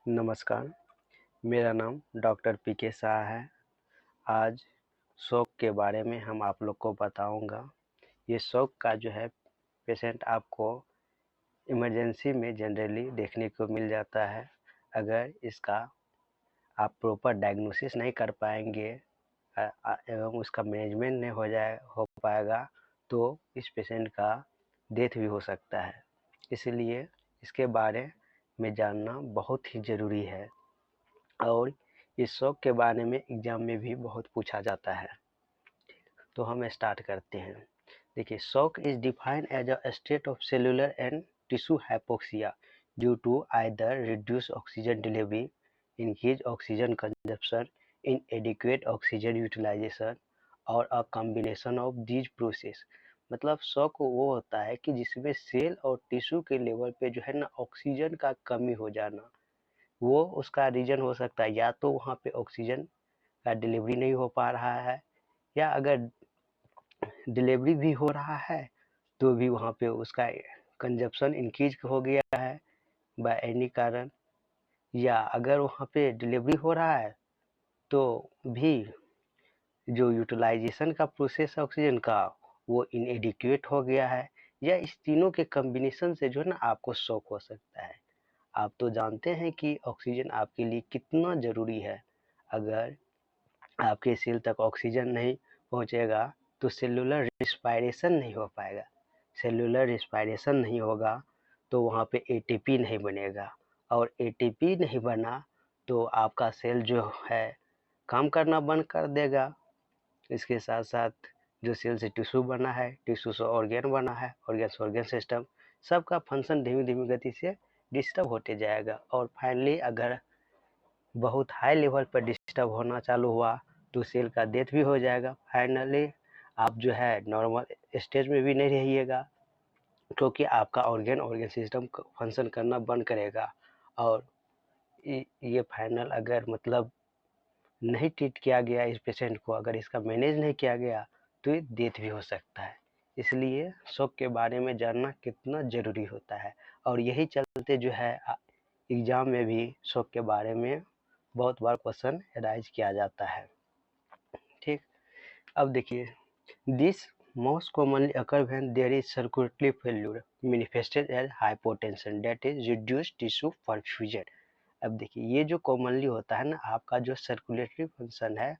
नमस्कार, मेरा नाम डॉक्टर पीके शाह है। आज शौक के बारे में हम आप लोग को बताऊंगा। ये शौक का जो है पेशेंट आपको इमरजेंसी में जनरली देखने को मिल जाता है। अगर इसका आप प्रॉपर डायग्नोसिस नहीं कर पाएंगे एवं उसका मैनेजमेंट नहीं हो पाएगा तो इस पेशेंट का डेथ भी हो सकता है। इसलिए इसके बारे में जानना बहुत ही ज़रूरी है और इस शौक के बारे में एग्जाम में भी बहुत पूछा जाता है। तो हम स्टार्ट करते हैं। देखिए, shock is defined as a state of cellular and tissue hypoxia due to either reduce oxygen delivery, increase oxygen consumption, inadequate oxygen utilization और a combination of these process. मतलब शौक वो होता है कि जिसमें सेल और टिश्यू के level पे जो है ना ऑक्सीजन का कमी हो जाना। वो उसका रीज़न हो सकता है या तो वहाँ पे ऑक्सीजन का डिलीवरी नहीं हो पा रहा है, या अगर डिलीवरी भी हो रहा है तो भी वहाँ पे उसका कंजप्शन इंक्रीज हो गया है बाय एनी कारण, या अगर वहाँ पे डिलीवरी हो रहा है तो भी जो यूटिलाइजेशन का प्रोसेस है ऑक्सीजन का वो इनएडिक्वेट हो गया है, या इस तीनों के कॉम्बिनेशन से जो है ना आपको शॉक हो सकता है। आप तो जानते हैं कि ऑक्सीजन आपके लिए कितना ज़रूरी है। अगर आपके सेल तक ऑक्सीजन नहीं पहुंचेगा तो सेलुलर रिस्पायरेशन नहीं हो पाएगा। सेलुलर रिस्पायरेशन नहीं होगा तो वहाँ पे एटीपी नहीं बनेगा, और एटीपी नहीं बना तो आपका सेल जो है काम करना बंद कर देगा। इसके साथ साथ जो सेल से टिश्यू बना है, टिश्यू से ऑर्गेन बना है, ऑर्गेन से ऑर्गेन सिस्टम, सबका फंक्शन धीमी धीमी गति से डिस्टर्ब होते जाएगा। और फाइनली अगर बहुत हाई लेवल पर डिस्टर्ब होना चालू हुआ तो सेल का डेथ भी हो जाएगा। फाइनली आप जो है नॉर्मल स्टेज में भी नहीं रहिएगा, क्योंकि आपका ऑर्गेन सिस्टम फंक्शन करना बंद करेगा। और ये फाइनल अगर मतलब नहीं ट्रीट किया गया इस पेशेंट को, अगर इसका मैनेज नहीं किया गया तो ये डेथ भी हो सकता है। इसलिए शौक के बारे में जानना कितना ज़रूरी होता है, और यही चलते जो है एग्ज़ाम में भी शौक के बारे में बहुत बार क्वेश्चन राइज किया जाता है। ठीक, अब देखिए, this most commonly occur when there is circulatory failure manifested as hypotension that is reduced tissue perfusion. अब देखिए, ये जो कॉमनली होता है ना, आपका जो सर्कुलेटरी फंक्शन है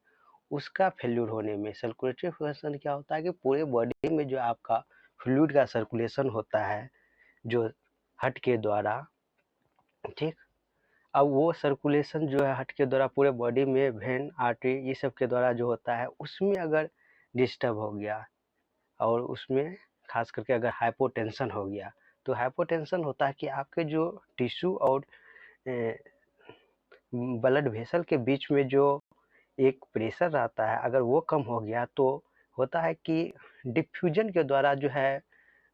उसका फेल्यूर होने में। सर्कुलेटरी फंक्शन क्या होता है कि पूरे बॉडी में जो आपका फ्लूइड का सर्कुलेशन होता है जो हार्ट के द्वारा, ठीक, अब वो सर्कुलेशन जो है हार्ट के द्वारा पूरे बॉडी में वेन आर्टरी ये सब के द्वारा जो होता है उसमें अगर डिस्टर्ब हो गया, और उसमें खास करके अगर हाइपोटेंशन हो गया, तो हाइपोटेंशन होता है कि आपके जो टिश्यू और ब्लड वेसल के बीच में जो एक प्रेशर रहता है अगर वो कम हो गया तो होता है कि डिफ्यूजन के द्वारा जो है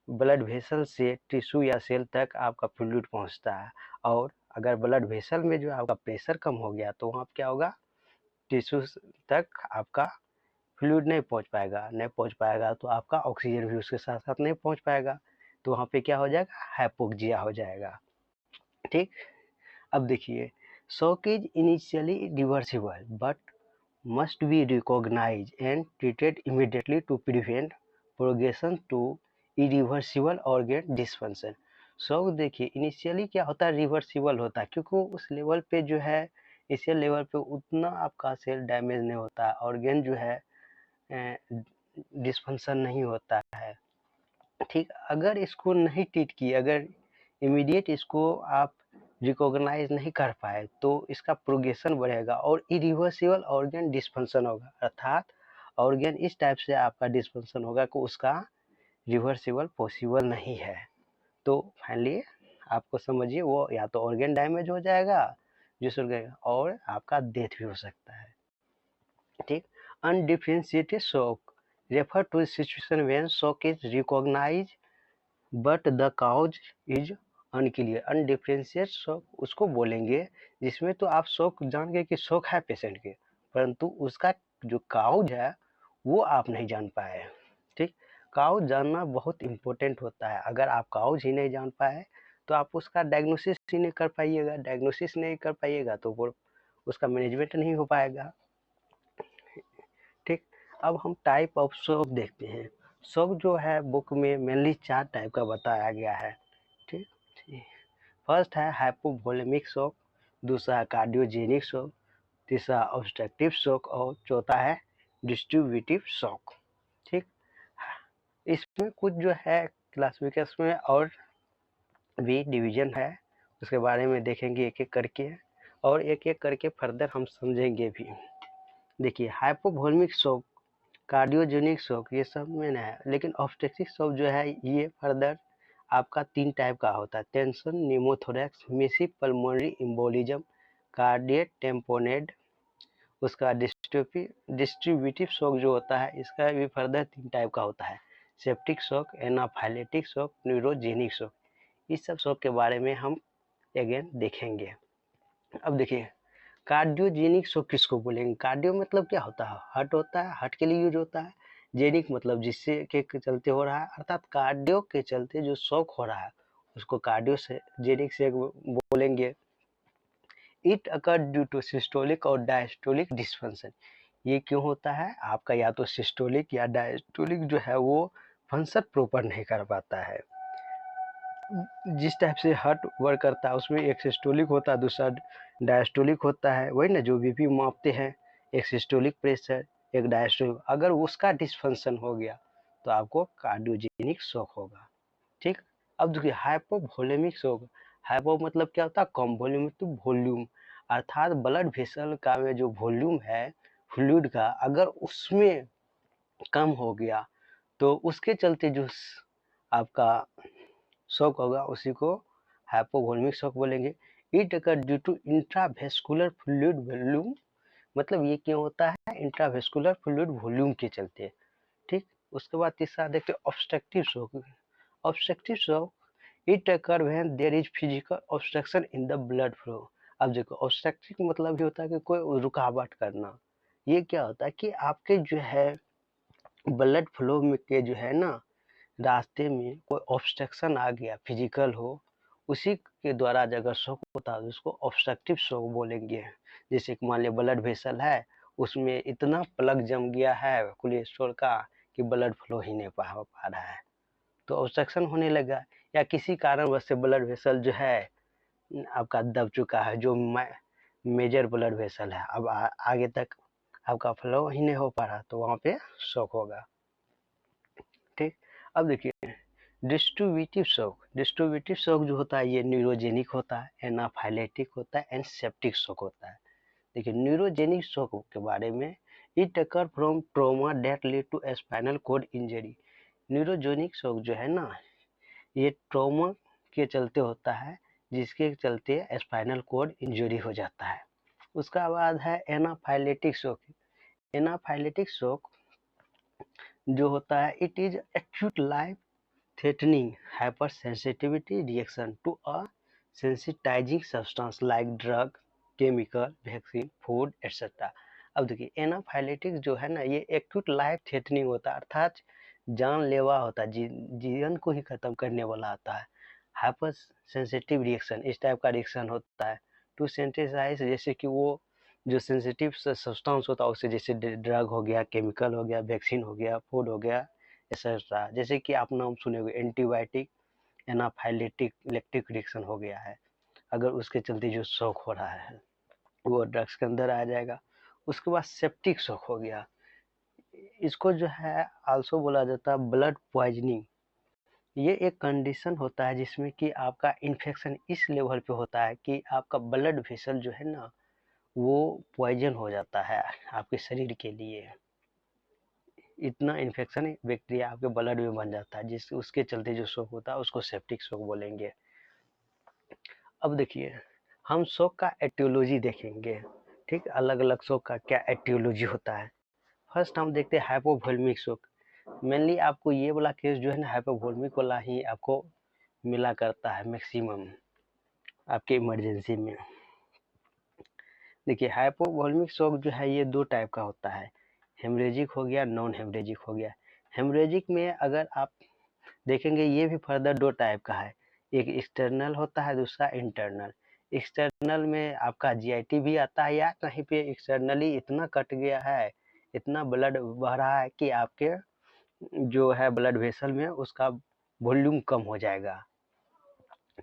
ब्लड वेसल से टिश्यू या सेल तक आपका फ्लूइड पहुंचता है। और अगर ब्लड वेसल में जो आपका प्रेशर कम हो गया तो वहाँ क्या होगा, टिश्यू तक आपका फ्लूइड नहीं पहुंच पाएगा तो आपका ऑक्सीजन भी उसके साथ साथ नहीं पहुंच पाएगा, तो वहाँ पे क्या हो जाएगा, हाइपोक्सिया हो जाएगा। ठीक, अब देखिए, shock is initially reversible but must be recognized and treated immediately to prevent progression to irreversible organ dysfunction। शौक देखिए इनिशियली क्या होता है, रिवर्सिबल होता है, क्योंकि उस लेवल पे जो है इनिशियल लेवल पे उतना आपका सेल डैमेज नहीं होता है, ऑर्गेन जो है डिस्फंक्शन नहीं होता है। ठीक, अगर इसको नहीं ट्रीट किए, अगर इमीडिएट इसको आप रिकॉग्नाइज नहीं कर पाए तो इसका प्रोग्रेशन बढ़ेगा और इरिवर्सिबल ऑर्गन डिस्फंक्शन होगा, अर्थात ऑर्गन इस टाइप से आपका डिस्फंक्शन होगा कि उसका रिवर्सिबल पॉसिबल नहीं है। तो फाइनली आपको समझिए वो या तो ऑर्गन डैमेज हो जाएगा जिस ऑर्गन, और आपका डेथ भी हो सकता है। ठीक, undifferentiated shock refer to situation when shock is recognize but the cause is unclear. Undifferentiate shock उसको बोलेंगे जिसमें तो आप शौक जान गए कि शौक है पेशेंट के, परंतु उसका जो काउज है वो आप नहीं जान पाए। ठीक, काउज जानना बहुत इम्पोर्टेंट होता है। अगर आप काउज ही नहीं जान पाए तो आप उसका डायग्नोसिस ही नहीं कर पाइएगा। डायग्नोसिस नहीं कर पाइएगा तो वो उसका मैनेजमेंट नहीं हो पाएगा। ठीक, अब हम टाइप ऑफ शॉक देखते हैं। शॉक जो है बुक में मेनली 4 टाइप का बताया गया है। ठीक, फर्स्ट है हाइपोवोलेमिक शॉक, दूसरा है कार्डियोजेनिक शॉक, तीसरा ऑब्स्ट्रक्टिव शॉक और चौथा है डिस्ट्रीब्यूटिव शॉक। ठीक, इसमें कुछ जो है क्लासिफिकेशन में और भी डिवीजन है, उसके बारे में देखेंगे एक एक करके और एक एक करके फर्दर हम समझेंगे भी। देखिए, हाइपोवोलेमिक शॉक, कार्डियोजेनिक शॉक ये सब में है, लेकिन ऑब्स्ट्रक्टिव शॉक जो है ये फर्दर आपका 3 टाइप का होता है। Tension pneumothorax, massive pulmonary embolism, cardiac tamponade. उसका डिस्ट्रीब्यूटिव शॉक जो होता है इसका भी फर्दर 3 टाइप का होता है। Septic shock, anaphylactic shock, neurogenic shock. इस सब शॉक के बारे में हम अगेन देखेंगे। अब देखिए, कार्डियोजेनिक शॉक किसको बोलेंगे? कार्डियो मतलब क्या होता है? हार्ट होता है, हार्ट के लिए यूज होता है। जेनिक मतलब जिससे के चलते हो रहा है, अर्थात कार्डियो के चलते जो शॉक हो रहा है उसको कार्डियो से जेनिक से बोलेंगे। It occur due to systolic और डायस्टोलिक डिस्फंक्शन। ये क्यों होता है? आपका या तो सिस्टोलिक या डायस्टोलिक जो है वो फंक्शन प्रॉपर नहीं कर पाता है। जिस टाइप से हार्ट वर्क करता है उसमें एक सिस्टोलिक होता है, दूसरा डायस्टोलिक होता है। वही ना जो बीपी मापते हैं, एक सिस्टोलिक प्रेशर, एक डायस्टोलिक। अगर उसका डिसफंक्शन हो गया तो आपको कार्डियोजेनिक शॉक होगा। ठीक, अब देखिए हाइपोवोलेमिक शॉक। हाइपो मतलब क्या होता है? कम वॉल्यूम, तो वॉल्यूम अर्थात ब्लड वेसल का में जो वॉल्यूम है फ्लूइड का, अगर उसमें कम हो गया तो उसके चलते जो आपका शॉक होगा उसी को हाइपोवोलेमिक शॉक बोलेंगे। It occur due to intravascular fluid volume, मतलब ये क्यों होता है? इंट्रावेस्कुलर फ्लूइड वॉल्यूम के चलते। ठीक, उसके बाद तीसरा देखते हैं obstructive shock. Obstructive shock it occur when there is physical obstruction in the blood flow. अब देखो, ऑब्स्ट्रक्टिव मतलब ये होता है कि कोई रुकावट करना। ये क्या होता है कि आपके जो है ब्लड फ्लो में के जो है ना रास्ते में कोई ऑब्स्ट्रक्शन आ गया, फिजिकल हो, उसी के द्वारा अगर शॉक होता है उसको ऑब्स्ट्रक्टिव शॉक बोलेंगे। जैसे कि मान लिया ब्लड वेसल है, उसमें इतना प्लग जम गया है कोलेस्ट्रॉल का कि ब्लड फ्लो ही नहीं पा रहा है, तो ऑब्स्ट्रक्शन होने लगा। या किसी कारणवश से ब्लड वेसल जो है आपका दब चुका है, जो मेजर ब्लड वेसल है, अब आगे तक आपका फ्लो ही नहीं हो पा रहा, तो वहाँ पे शॉक होगा। ठीक, अब देखिए डिस्ट्रीब्यूटिव शॉक। डिस्ट्रीब्यूटिव शॉक जो होता है ये न्यूरोजेनिक होता है, एनाफाइलेटिक होता है एंड सेप्टिक शॉक होता है। देखिए न्यूरोजेनिक शॉक के बारे में, it occur from trauma that lead to spinal cord injury. Neurogenic shock जो है ना ये ट्रॉमा के चलते होता है, जिसके चलते स्पाइनल कॉर्ड इंजरी हो जाता है। उसका बाद है एनाफाइलेटिक शॉक। एनाफाइलेटिक शॉक जो होता है it is acute life threatening hypersensitivity reaction to a sensitizing substance like drug, chemical, vaccine, food, etc. अब देखिए एनाफाइलेटिक जो है ना ये एक्यूट लाइफ थ्रेटनिंग होता है, अर्थात जानलेवा होता है, जीवन को ही खत्म करने वाला होता है। हाइपर सेंसिटिव रिएक्शन, इस टाइप का रिएक्शन होता है टू सेंसिटाइज, जैसे कि वो जो सेंसिटिव सब्सटेंस होता है उससे, जैसे ड्रग हो गया, केमिकल हो गया, वैक्सीन हो गया, फूड हो गया, एक्सेट्रा। जैसे कि आप नाम सुने होंगे एंटीबायोटिक, एनाफाइलेटिक इलेक्ट्रिक रिएक्शन हो गया है, अगर उसके चलते जो शॉक हो रहा है वो ड्रग्स के अंदर आ जाएगा। उसके बाद सेप्टिक शॉक हो गया, इसको जो है आल्सो बोला जाता है ब्लड पॉइजनिंग। ये एक कंडीशन होता है जिसमें कि आपका इन्फेक्शन इस लेवल पे होता है कि आपका ब्लड वेसल जो है ना वो पॉइजन हो जाता है आपके शरीर के लिए। इतना इन्फेक्शन बैक्टीरिया आपके ब्लड में बन जाता है, जिस उसके चलते जो शॉक होता है उसको सेप्टिक शॉक बोलेंगे। अब देखिए हम शॉक का एटियोलॉजी देखेंगे। ठीक, अलग अलग शॉक का क्या एटियोलॉजी होता है। फर्स्ट हम देखते हैं हाइपोवोलेमिक शॉक। मेनली आपको ये वाला केस जो है ना हाइपोवोलेमिक वाला ही आपको मिला करता है मैक्सिमम आपके इमरजेंसी में। देखिए हाइपोवोलेमिक शॉक जो है ये 2 टाइप का होता है, हेमरेजिक हो गया, नॉन हेमरेजिक हो गया। हेमरेजिक में अगर आप देखेंगे ये भी फर्दर 2 टाइप का है, एक एक्सटर्नल होता है, दूसरा इंटरनल। एक्सटर्नल में आपका जीआईटी भी आता है, या कहीं पे एक्सटर्नली इतना कट गया है, इतना ब्लड बह रहा है कि आपके जो है ब्लड वेसल में उसका वॉल्यूम कम हो जाएगा,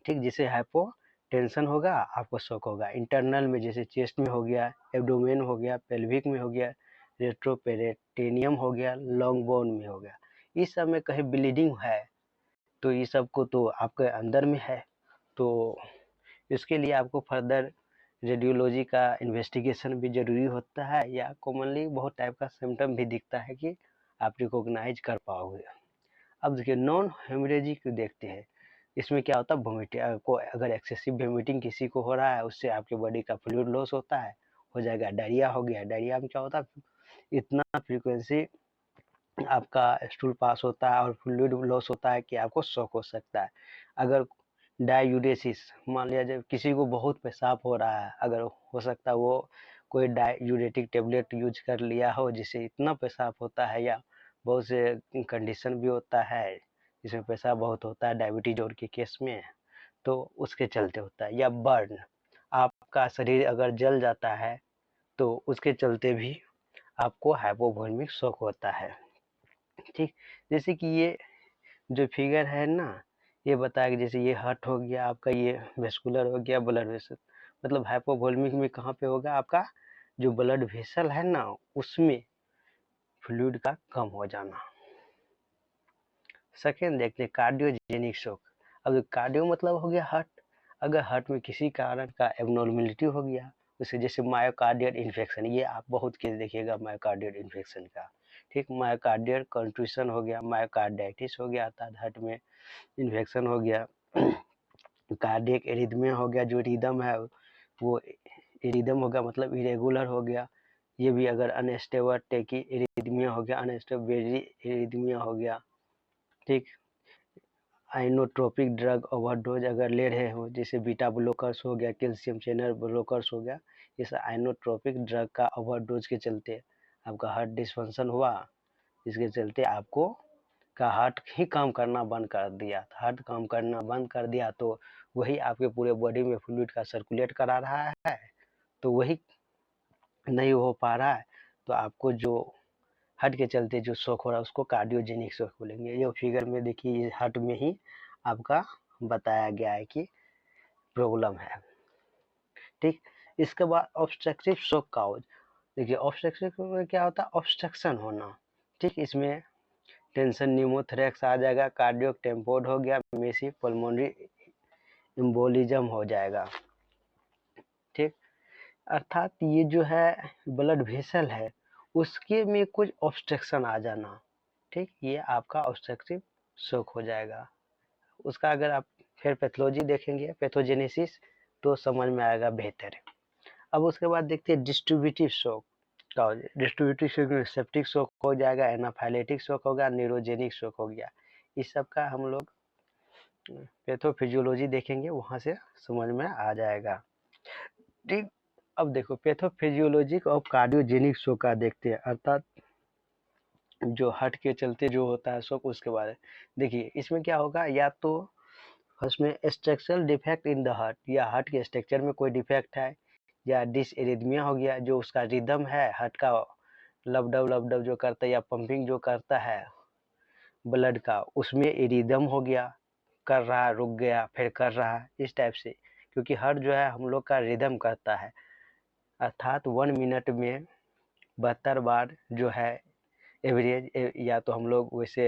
ठीक, जिससे हाइपोटेंशन होगा, आपको शॉक होगा। इंटरनल में जैसे चेस्ट में हो गया, एब्डोमेन हो गया, पेल्विक में हो गया, रेट्रोपेरिटोनियम हो गया, लॉन्ग बोन में हो गया। इस सब में कहीं ब्लीडिंग है तो ये सब को तो आपके अंदर में है, तो इसके लिए आपको फर्दर रेडियोलॉजी का इन्वेस्टिगेशन भी ज़रूरी होता है, या कॉमनली बहुत टाइप का सिम्टम भी दिखता है कि आप रिकॉग्नाइज कर पाओगे। अब देखिए नॉन हेमरेजिक देखते हैं। इसमें क्या होता है, वोमिटिंग को अगर एक्सेसिव वोमिटिंग किसी को हो रहा है, उससे आपके बॉडी का फ्लूइड लॉस होता है, हो जाएगा। डायरिया हो गया, डायरिया में क्या होता है, इतना फ्रीक्वेंसी आपका स्टूल पास होता है और फ्लूइड लॉस होता है कि आपको शॉक हो सकता है। अगर डायूरेसिस, मान लिया जब किसी को बहुत पेशाब हो रहा है, अगर हो सकता है वो कोई डायूरेटिक टेबलेट यूज कर लिया हो जिससे इतना पेशाब होता है, या बहुत से कंडीशन भी होता है जिसमें पेशाब बहुत होता है डायबिटीज और के केस में, तो उसके चलते होता है। या बर्न, आपका शरीर अगर जल जाता है तो उसके चलते भी आपको हाइपोवोलेमिक शॉक होता है, ठीक। जैसे कि ये जो फिगर है ना, ये बताया कि जैसे ये हार्ट हो गया आपका, ये वेस्कुलर हो गया, ब्लड वेसल, मतलब हाइपोवोलेमिक में कहाँ पे होगा, आपका जो ब्लड वेसल है ना उसमें फ्लूइड का कम हो जाना। सेकेंड देखते हैं कार्डियोजेनिक शॉक। अब कार्डियो मतलब हो गया हार्ट, अगर हार्ट में किसी कारण का एबनॉर्मेलिटी हो गया, उसे जैसे मायोकार्डियल इन्फेक्शन, ये आप बहुत केस देखिएगा मायोकार्डियल इन्फेक्शन का, ठीक। मायोकार्डियल कंट्रूशन हो गया, मायोकार्डाइटिस हो गया, अर्थात हार्ट में इन्फेक्शन हो गया। कार्डियक एरिथमिया हो गया, जो रिदम है वो रिदम हो गया, मतलब इरेगुलर हो गया। ये भी अगर अनस्टेबल टेकी एरिथमिया हो गया, अनस्टेबल एरिथमिया हो गया, ठीक। आइनोट्रोपिक ड्रग ओवरडोज अगर ले रहे हो, जैसे बीटा ब्लॉकर्स हो गया, कैल्शियम चैनल ब्लॉकर्स हो गया, इस आइनोट्रोपिक ड्रग का ओवरडोज के चलते आपका हार्ट डिस्फंक्शन हुआ, इसके चलते आपको का हार्ट ही काम करना बंद कर दिया। हार्ट काम करना बंद कर दिया तो वही आपके पूरे बॉडी में फ्लूइड का सर्कुलेट करा रहा है, तो वही नहीं हो पा रहा है, तो आपको जो हार्ट के चलते जो शॉक हो रहा है उसको कार्डियोजेनिक शॉक बोलेंगे। ये फिगर में देखिए, ये हार्ट में ही आपका बताया गया है कि प्रॉब्लम है, ठीक। इसके बाद ऑब्स्ट्रक्टिव शॉक काउज, देखिए ऑब्स्ट्रक्टिव में क्या होता है, ऑब्स्ट्रक्शन होना, ठीक। इसमें टेंशन न्यूमोथोरैक्स आ जाएगा, कार्डियक टेम्पोड हो गया, मेसी पल्मोनरी एम्बोलिज्म हो जाएगा, ठीक। अर्थात ये जो है ब्लड वेसल है उसके में कुछ ऑब्स्ट्रक्शन आ जाना, ठीक, ये आपका ऑब्स्ट्रक्टिव शॉक हो जाएगा। उसका अगर आप फिर पैथोलॉजी देखेंगे, पैथोजेनेसिस, तो समझ में आएगा बेहतर। अब उसके बाद देखते हैं डिस्ट्रीब्यूटिव शॉक का। डिस्ट्रीब्यूटिव शॉक में सेप्टिक शॉक हो जाएगा, एनाफाइलेटिक शॉक होगा, न्यूरोजेनिक शॉक हो गया। इस सब का हम लोग पैथोफिजियोलॉजी देखेंगे, वहां से समझ में आ जाएगा, ठीक। अब देखो पैथोफिजियोलॉजिक और कार्डियोजेनिक शॉक का देखते हैं, अर्थात जो हार्ट के चलते जो होता है शॉक, उसके बारे में देखिए। इसमें क्या होगा, या तो उसमें structural defect in the heart, या हार्ट के स्ट्रक्चर में कोई डिफेक्ट है, या डिसएरिथमिया हो गया, जो उसका रिदम है हार्ट का, लबडब जो करता है या पंपिंग जो करता है ब्लड का, उसमें इरिदम हो गया, कर रहा रुक गया फिर कर रहा, इस टाइप से। क्योंकि हार्ट जो है हम लोग का रिदम करता है, अर्थात 1 मिनट में 72 बार जो है एवरेज, या तो हम लोग वैसे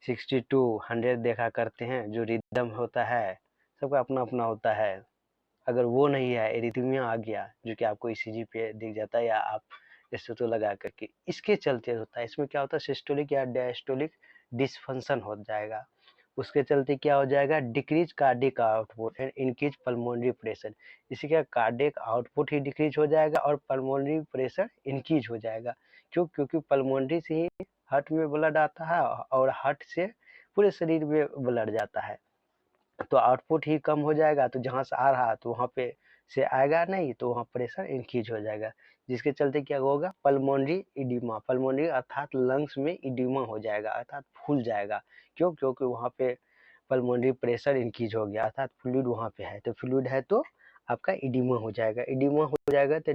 60 to 100 देखा करते हैं, जो रिदम होता है सबका अपना अपना होता है। अगर वो नहीं है, एरिथमिया आ गया, जो कि आपको ईसीजी पे दिख जाता है, या आप स्टेथो लगा करके, इसके चलते होता है। इसमें क्या होता है, सिस्टोलिक या डायस्टोलिक डिसफंक्शन हो जाएगा, उसके चलते क्या हो जाएगा, decrease cardiac output and increase pulmonary pressure. इसी का कार्डिक आउटपुट ही डिक्रीज हो जाएगा और पल्मोनरी प्रेशर इंक्रीज हो जाएगा। क्यों, क्योंकि पल्मोनरी से ही हार्ट में ब्लड आता है और हार्ट से पूरे शरीर में ब्लड जाता है, तो आउटपुट ही कम हो जाएगा, तो जहाँ से आ रहा है तो वहाँ पे से आएगा नहीं, तो वहाँ प्रेशर इंक्रीज हो जाएगा, जिसके चलते क्या होगा, पल्मोनरी इडिमा, पल्मोनरी अर्थात लंग्स में इडिमा हो जाएगा, अर्थात फूल जाएगा। क्यों, क्योंकि वहाँ पे पल्मोनरी प्रेशर इंक्रीज हो गया, अर्थात फ्लूइड वहाँ पे है, तो फ्लूइड है तो आपका इडिमा हो जाएगा, इडिमा हो जाएगा तो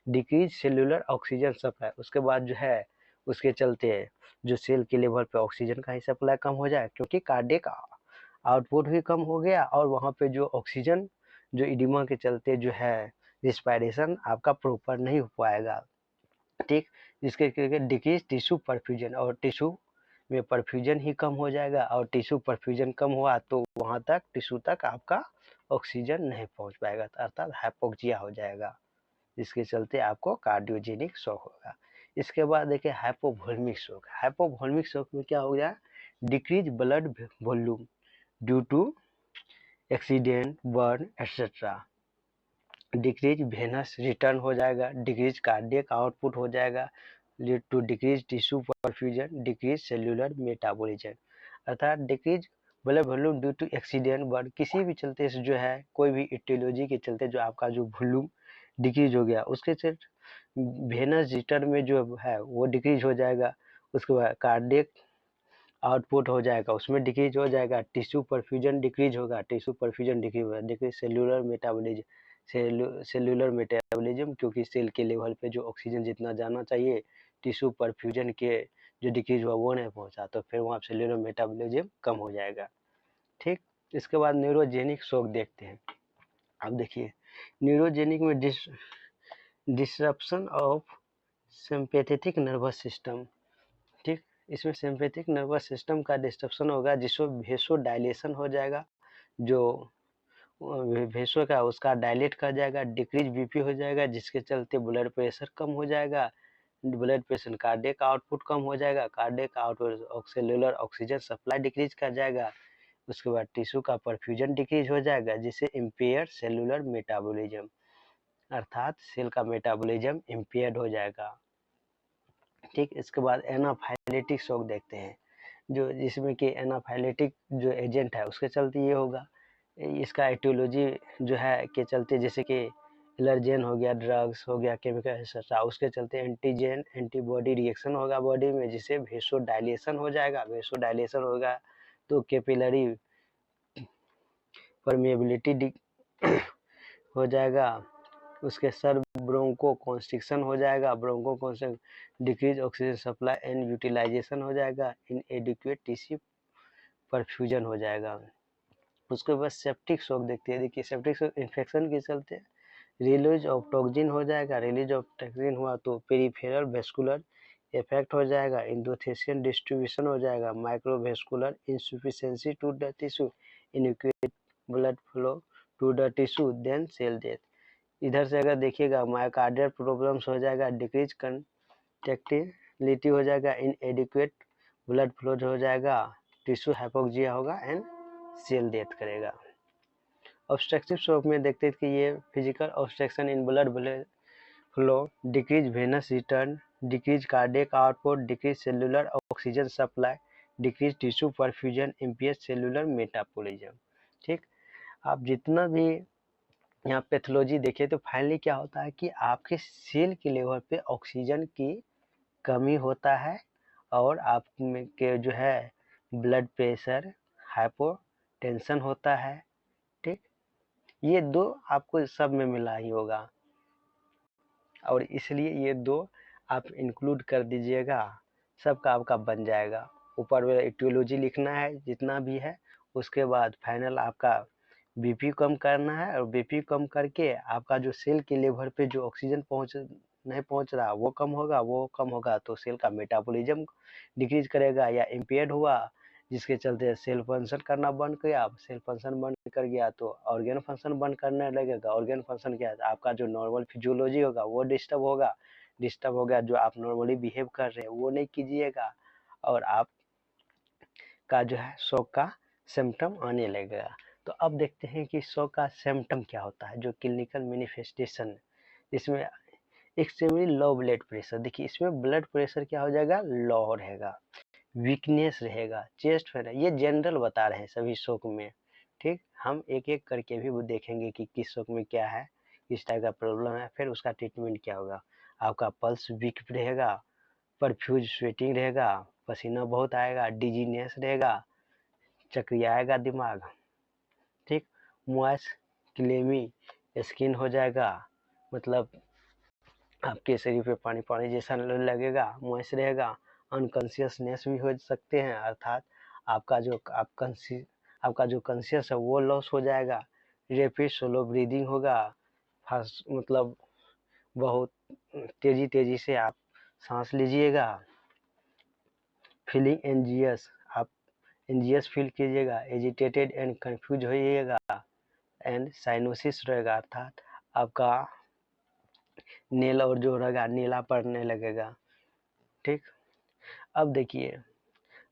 डिक्रीज सेलुलर ऑक्सीजन सप्लाई, उसके बाद जो है उसके चलते जो सेल के लेवल पे ऑक्सीजन का ही सप्लाई कम हो जाए, क्योंकि कार्डियक आउटपुट भी कम हो गया और वहाँ पे जो ऑक्सीजन जो इडिमा के चलते जो है रिस्पायरेशन आपका प्रॉपर नहीं हो पाएगा, ठीक, जिसके डिक्रीज टिश्यू परफ्यूजन, और टिश्यू में परफ्यूजन ही कम हो जाएगा, और टिश्यू परफ्यूजन कम हुआ तो वहाँ तक टिश्यू तक आपका ऑक्सीजन नहीं पहुँच पाएगा, अर्थात हाइपोक्सिया हो जाएगा, जिसके चलते आपको कार्डियोजेनिक शॉक होगा। इसके बाद देखिए हाइपोवोल्मिक शॉक, हाइपोवोल्मिक शॉक में क्या हो गया, decrease blood volume due to accident, burn etcetera, decrease venous return हो जाएगा, डिक्रीज कार्डियक आउटपुट हो जाएगा, lead to decrease tissue perfusion, decrease cellular metabolism, अर्थात decrease blood volume due to accident, burn, किसी भी चलते से जो है कोई भी इटियोलॉजी के चलते जो आपका जो वॉल्यूम डिक्रीज हो गया, उसके चलते वेनस रिटर्न में जो है वो डिक्रीज हो जाएगा, उसके बाद कार्डियक आउटपुट हो जाएगा उसमें डिक्रीज हो जाएगा, टिश्यू परफ्यूजन डिक्रीज होगा, टिश्यू परफ्यूजन डिक्रीज होगा, decrease cellular metabolism, cellular metabolism, क्योंकि सेल के लेवल पे जो ऑक्सीजन जितना जाना चाहिए टिश्यू परफ्यूजन के जो डिक्रीज हुआ वो नहीं पहुंचा, तो फिर वहाँ सेल्यूलर मेटाबॉलिज्म कम हो जाएगा, ठीक। इसके बाद न्यूरोजेनिक शॉक देखते हैं। अब देखिए न्यूरोजेनिक में disruption of sympathetic nervous system, ठीक, इसमें सिंपैथिक नर्वस सिस्टम का डिस्टर्बन होगा, जिसमें वेसो डायलेशन हो जाएगा, जो वेसो का उसका डायलेट कर जाएगा, डिक्रीज बीपी हो जाएगा, जिसके चलते ब्लड प्रेशर कम हो जाएगा, ब्लड प्रेशर, कार्डियक आउटपुट कम हो जाएगा, cardiac output cellular oxygen supply decrease कर जाएगा, उसके बाद टिश्यू का परफ्यूजन डिक्रीज हो जाएगा, जिससे इम्पेयर सेलुलर मेटाबॉलिज्म, अर्थात सेल का मेटाबॉलिज्म इम्पेयर्ड हो जाएगा, ठीक। इसके बाद एनाफाइलेटिक शॉक देखते हैं, जो जिसमें कि एनाफाइलेटिक जो एजेंट है उसके चलते ये होगा, इसका एटियोलॉजी जो है के चलते, जैसे कि एलर्जेन हो गया, ड्रग्स हो गया, केमिकल एक्सेट्रा, उसके चलते एंटीजन एंटीबॉडी रिएक्शन होगा बॉडी में, जिससे वेसो डायलेशन हो जाएगा, वेसो डायलेशन होगा तो कैपिलरी परमेबिलिटी हो जाएगा, उसके सर ब्रोंको कॉन्स्ट्रिक्शन हो जाएगा, broncho constriction, decrease oxygen supply and utilization हो जाएगा, इनएडिक्वेट टिश्यू परफ्यूजन हो जाएगा। उसके बाद सेप्टिक शॉक देखते हैं, देखिए सेप्टिक शॉक इन्फेक्शन के चलते रिलीज ऑफ टॉक्सिन हो जाएगा, रिलीज ऑफ टॉक्सिन हुआ तो पेरिफेरल वेस्कुलर इफेक्ट हो जाएगा, इंडोथेशियन डिस्ट्रीब्यूशन हो जाएगा, microvascular insufficiency to the tissue, inadequate blood flow to the tissue, then cell death. इधर से अगर देखिएगा मायोकार्डियल प्रॉब्लम्स हो जाएगा, डिक्रीज कंट्रैक्टिलिटी हो जाएगा, इनएडिक्वेट ब्लड फ्लो हो जाएगा, टिश्यू हाइपोक्सिया होगा एंड सेल डेथ करेगा। ऑब्स्ट्रक्टिव शॉक में देखते हैं कि ये physical obstruction in blood flow, decrease venous return, decrease cardiac output, decrease cellular oxygen supply, decrease tissue perfusion, empire cellular metabolism, ठीक। आप जितना भी यहाँ पैथोलॉजी देखिए तो फाइनली क्या होता है कि आपके सेल के लेवल पे ऑक्सीजन की कमी होता है, और आप में के जो है ब्लड प्रेशर, हाइपोटेंशन होता है, ठीक। ये दो आपको सब में मिला ही होगा, और इसलिए ये दो आप इंक्लूड कर दीजिएगा, सबका आपका बन जाएगा। ऊपर में इटियोलॉजी लिखना है जितना भी है, उसके बाद फाइनल आपका बीपी कम करना है, और बीपी कम करके आपका जो सेल के लेवल पे जो ऑक्सीजन नहीं पहुंच रहा वो कम होगा तो सेल का मेटाबॉलिज्म डिक्रीज करेगा या इम्पेयर्ड हुआ, जिसके चलते सेल फंक्शन करना बंद किया, सेल फंक्शन बंद कर गया तो ऑर्गेन फंक्शन बंद करने लगेगा, ऑर्गेन फंक्शन क्या है, आपका जो नॉर्मल फिजियोलॉजी होगा वो डिस्टर्ब होगा, डिस्टर्ब हो गया, जो आप नॉर्मली बिहेव कर रहे हैं वो नहीं कीजिएगा, और आप का जो है शॉक का सिम्टम आने लगेगा। तो अब देखते हैं कि शॉक का सिम्टम क्या होता है, जो क्लिनिकल मैनिफेस्टेशन, इसमें एक्सट्रीमली लो ब्लड प्रेशर, देखिए इसमें ब्लड प्रेशर क्या हो जाएगा, लो रहेगा, वीकनेस रहेगा, चेस्ट फेन, ये जनरल बता रहे हैं सभी शॉक में, ठीक। हम एक एक करके भी वो देखेंगे कि किस शॉक में क्या है, किस टाइप का प्रॉब्लम है, फिर उसका ट्रीटमेंट क्या होगा। आपका पल्स वीक रहेगा, परफ्यूज स्वेटिंग रहेगा, पसीना बहुत आएगा, डिजीनेस रहेगा, चकरियाएगा दिमाग, ठीक। मॉइस्ट क्लेमी स्किन हो जाएगा, मतलब आपके शरीर पे पानी पानी जैसा लगेगा, मॉइस्ट रहेगा। अनकॉन्शियसनेस भी हो सकते हैं, अर्थात आपका जो कॉन्शियस है वो लॉस हो जाएगा। रैपिड स्लो ब्रीदिंग होगा, फास्ट मतलब बहुत तेजी से आप सांस लीजिएगा। फीलिंग एंजियस, आप एंजियस फील कीजिएगा। एजिटेटेड एंड कंफ्यूज होइएगा। एंड साइनोसिस रहेगा, अर्थात आपका नेल और जो रहेगा नीला पड़ने लगेगा, ठीक। अब देखिए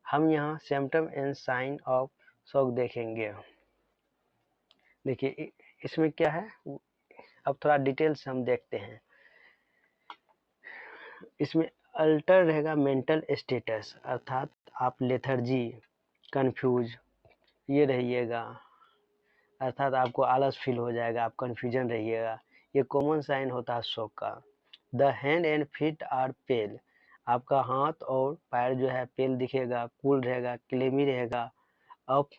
हम यहाँ symptom and sign of shock देखेंगे। देखिए इसमें क्या है, अब थोड़ा डिटेल से हम देखते हैं। इसमें अल्टर रहेगा मेंटल स्टेटस, अर्थात आप लेथर्जी, कंफ्यूज ये रहिएगा, अर्थात आपको आलस फील हो जाएगा, आप कंफ्यूजन रहिएगा। ये कॉमन साइन होता है शॉक का। The hand and feet are pale, आपका हाथ और पैर जो है पेल दिखेगा, कूल रहेगा, क्लेमी रहेगा। अब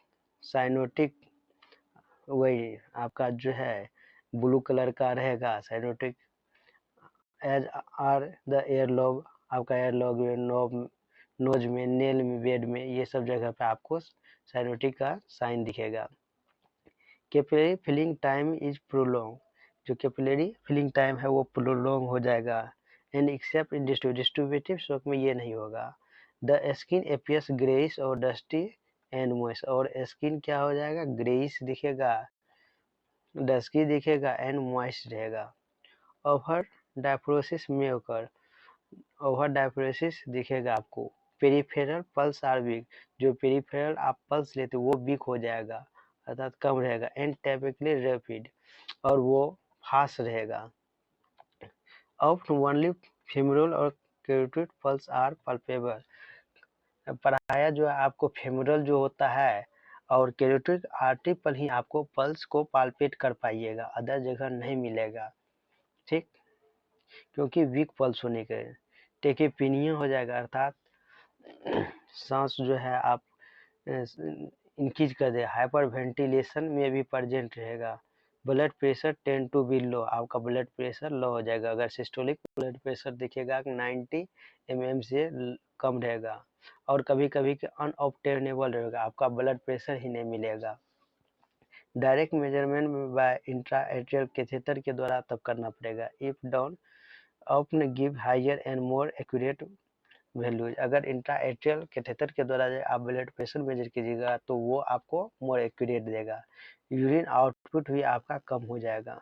साइनोटिक, वही आपका जो है ब्लू कलर का रहेगा cyanotic. As are the ear lobe, आपका एयर लोब में, नोज में, नेल में, बेड में, ये सब जगह पे आपको साइनोटिक का साइन दिखेगा। Capillary filling time is prolong, जो कैपिलरी फिलिंग टाइम है वो प्रोलॉन्ग हो जाएगा। एंड एक्सेप्ट डिस्ट्रीब्यूटिव शॉक में ये नहीं होगा। द स्किन अपीयर्स ग्रेइश और डस्टी एंड मॉइस्ट, और स्किन क्या हो जाएगा, ग्रेइश दिखेगा, डस्की दिखेगा एंड मॉइस्ट रहेगा। ओवर डायफ्रोसिस में होकर, ओवर डायफ्रोसिस दिखेगा आपको। पेरिफेरल पल्स आर वीक, जो पेरिफेरल आप पल्स लेते हो वो वीक हो जाएगा, अर्थात कम रहेगा। एंड टाइपिकली रैपिड, और वो फास्ट रहेगा। अब ओनली फेमोरल और कैरोटिड पल्स आर पल्पेबल, पढ़ाया जो है आपको फेमोरल जो होता है और कैरोटिड आर्टरी पर ही आपको पल्स को पाल्पेट कर पाइएगा, अदर जगह नहीं मिलेगा, ठीक, क्योंकि वीक पल्स होने के। टेकीपीनिया हो जाएगा, अर्थात सांस जो है आप इंक्रीज कर दे। हाइपर वेंटिलेशन में भी प्रेजेंट रहेगा। ब्लड प्रेशर 10 टू बी लो, आपका ब्लड प्रेशर लो हो जाएगा। अगर सिस्टोलिक ब्लड प्रेशर दिखेगा 90 mm से कम रहेगा, और कभी कभी अनऑब्टेनेबल रहेगा, आपका ब्लड प्रेशर ही नहीं मिलेगा। Direct measurement by intraarterial catheter के द्वारा तब करना पड़ेगा। If down option give higher and more accurate values, अगर इंट्राएट्रियल कैथेटर के द्वारा आप ब्लड प्रेशर मेजर कीजिएगा तो वो आपको मोर एक्यूरेट देगा। यूरिन आउटपुट भी आपका कम हो जाएगा।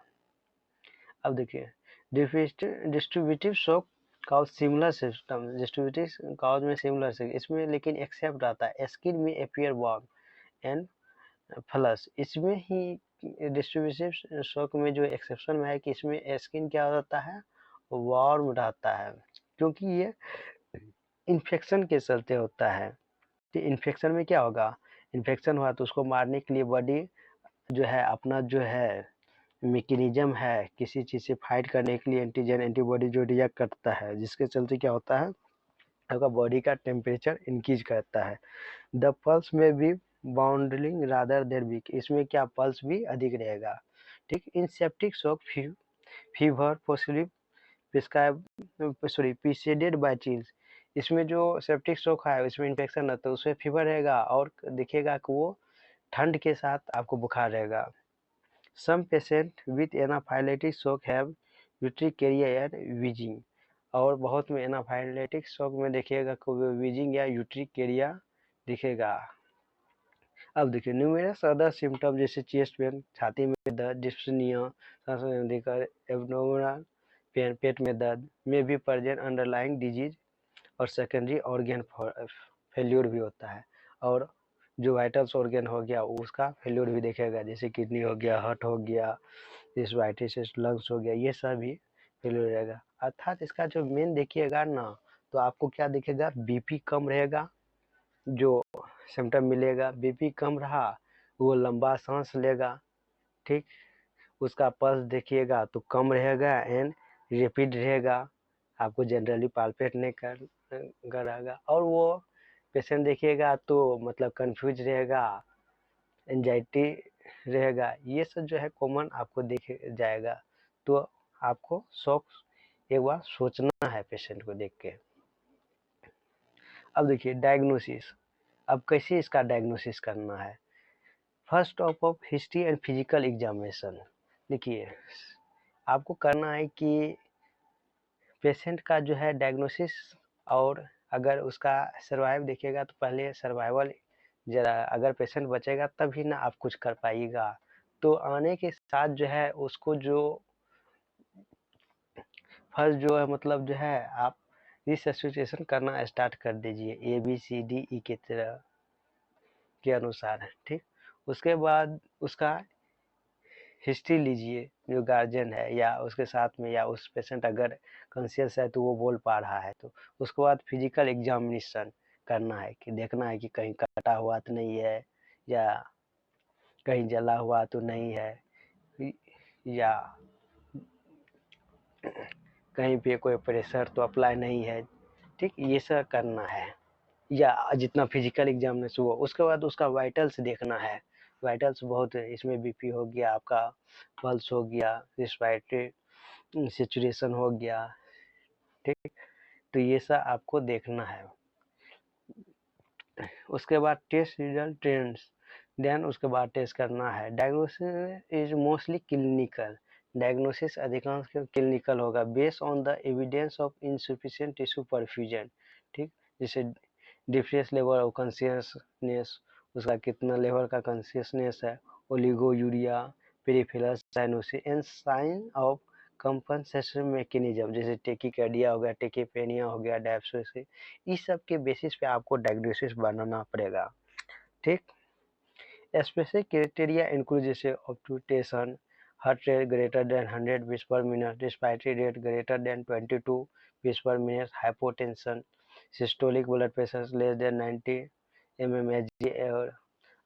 अब देखिए distributive shock cause similar system, distributive cause में सिमिलर से, इसमें लेकिन एक्सेप्ट आता है स्किन में अपीयर वार्म एंड फ्लश, इसमें ही डिस्ट्रीब्यूटिव शॉक में जो एक्सेप्शन में है कि इसमें स्किन क्या होता है, वार्म रहता है, क्योंकि ये इन्फेक्शन के चलते होता है। तो इन्फेक्शन में क्या होगा, इन्फेक्शन हुआ तो उसको मारने के लिए बॉडी जो है अपना जो है मैकेनिज्म है किसी चीज़ से फाइट करने के लिए एंटीजन एंटीबॉडी जो रिएक्ट करता है, जिसके चलते क्या होता है आपका बॉडी का टेम्परेचर इंक्रीज करता है। द पल्स में भी बाउंडलिंग रादर देर वीक, इसमें क्या पल्स भी अधिक रहेगा, ठीक। In septic shock fever possibly preceded by chills, इसमें जो सेप्टिक शॉक है इसमें इन्फेक्शन है तो उसमें फीवर रहेगा और दिखेगा कि वो ठंड के साथ आपको बुखार रहेगा। Some patient with anaphylactic shock have urticaria and wheezing, और बहुत में एनाफाइलेटिक शॉक में देखिएगा कि वीजिंग या यूट्रिकेरिया दिखेगा। अब देखिए न्यूमेरस अदर सिम्टम जैसे चेस्ट पेन, छाती में दर्द, डिस्पनिया, सांस में दिक्कत, एब्डोमिनल पेन, पेट में दर्द में भी प्रेजेंट अंडरलाइंग डिजीज, और सेकेंडरी ऑर्गन फेल्यूर भी होता है, और जो वाइटल्स ऑर्गन हो गया उसका फेल्यूर भी देखेगा, जैसे किडनी हो गया, हार्ट हो गया, स्पाइटिस, लंग्स हो गया, ये सब भी फेल्यूर रहेगा। अर्थात इसका जो मेन देखिएगा ना तो आपको क्या दिखेगा, बीपी कम रहेगा, जो सिम्टम मिलेगा बीपी कम रहा वो लंबा सांस लेगा, ठीक। उसका पल्स देखिएगा तो कम रहेगा एंड रैपिड रहेगा, आपको जनरली पाल्पेट नहीं कराएगा, और वो पेशेंट देखिएगा तो मतलब कंफ्यूज रहेगा, एंजाइटी रहेगा, ये सब जो है कॉमन आपको देख जाएगा। तो आपको शौक एक बार सोचना है पेशेंट को देख के। अब देखिए डायग्नोसिस, अब कैसे इसका डायग्नोसिस करना है। First of history and physical examination. देखिए आपको करना है कि पेशेंट का जो है डायग्नोसिस, और अगर उसका सर्वाइव देखिएगा तो पहले सर्वाइवल जरा, अगर पेशेंट बचेगा तभी ना आप कुछ कर पाइएगा। तो आने के साथ जो है उसको जो फर्स्ट जो है मतलब जो है आप रिससिटेशन करना स्टार्ट कर दीजिए ABCDE के तरह के अनुसार है, ठीक। उसके बाद उसका हिस्ट्री लीजिए, जो गार्जियन है या उसके साथ में या उस पेशेंट अगर कॉन्शियस है तो वो बोल पा रहा है, तो उसके बाद फिजिकल एग्जामिनेशन करना है कि देखना है कि कहीं कटा हुआ तो नहीं है, या कहीं जला हुआ तो नहीं है, या कहीं पे कोई प्रेशर तो अप्लाई नहीं है, ठीक, ये सब करना है। या जितना फिजिकल एग्जामिनेशन हुआ उसके बाद उसका वाइटल्स देखना है। वाइटल्स बहुत है इसमें, बीपी हो गया आपका, पल्स हो गया, रिस्पायरेटरी सिचुएशन हो गया, ठीक। तो ये सब आपको देखना है। उसके बाद टेस्ट रिजल्ट ट्रेंड्स, देन उसके बाद टेस्ट करना है। Diagnosis is mostly clinical, diagnosis अधिकांश क्लिनिकल होगा based on the evidence of insufficient tissue perfusion, ठीक। जैसे डिफरेंस लेवल ऑफ कॉन्शियसनेस, उसका कितना लेवल का कॉन्शियसनेस है, oliguria, peripheral cyanosis and sign of compensation mechanism, जैसे टेकिकार्डिया हो गया, टेकीपेनिया हो गया, डायप्सोसिस, इस सब के बेसिस पे आपको डायग्नोसिस बनाना पड़ेगा, ठीक। स्पेसिफिक क्राइटेरिया इंक्लूड जैसे obtundation, heart rate greater than 100 beats per minute, respiratory rate greater than 22 beats per minute, hypotension, systolic blood pressure less than 90 mmHg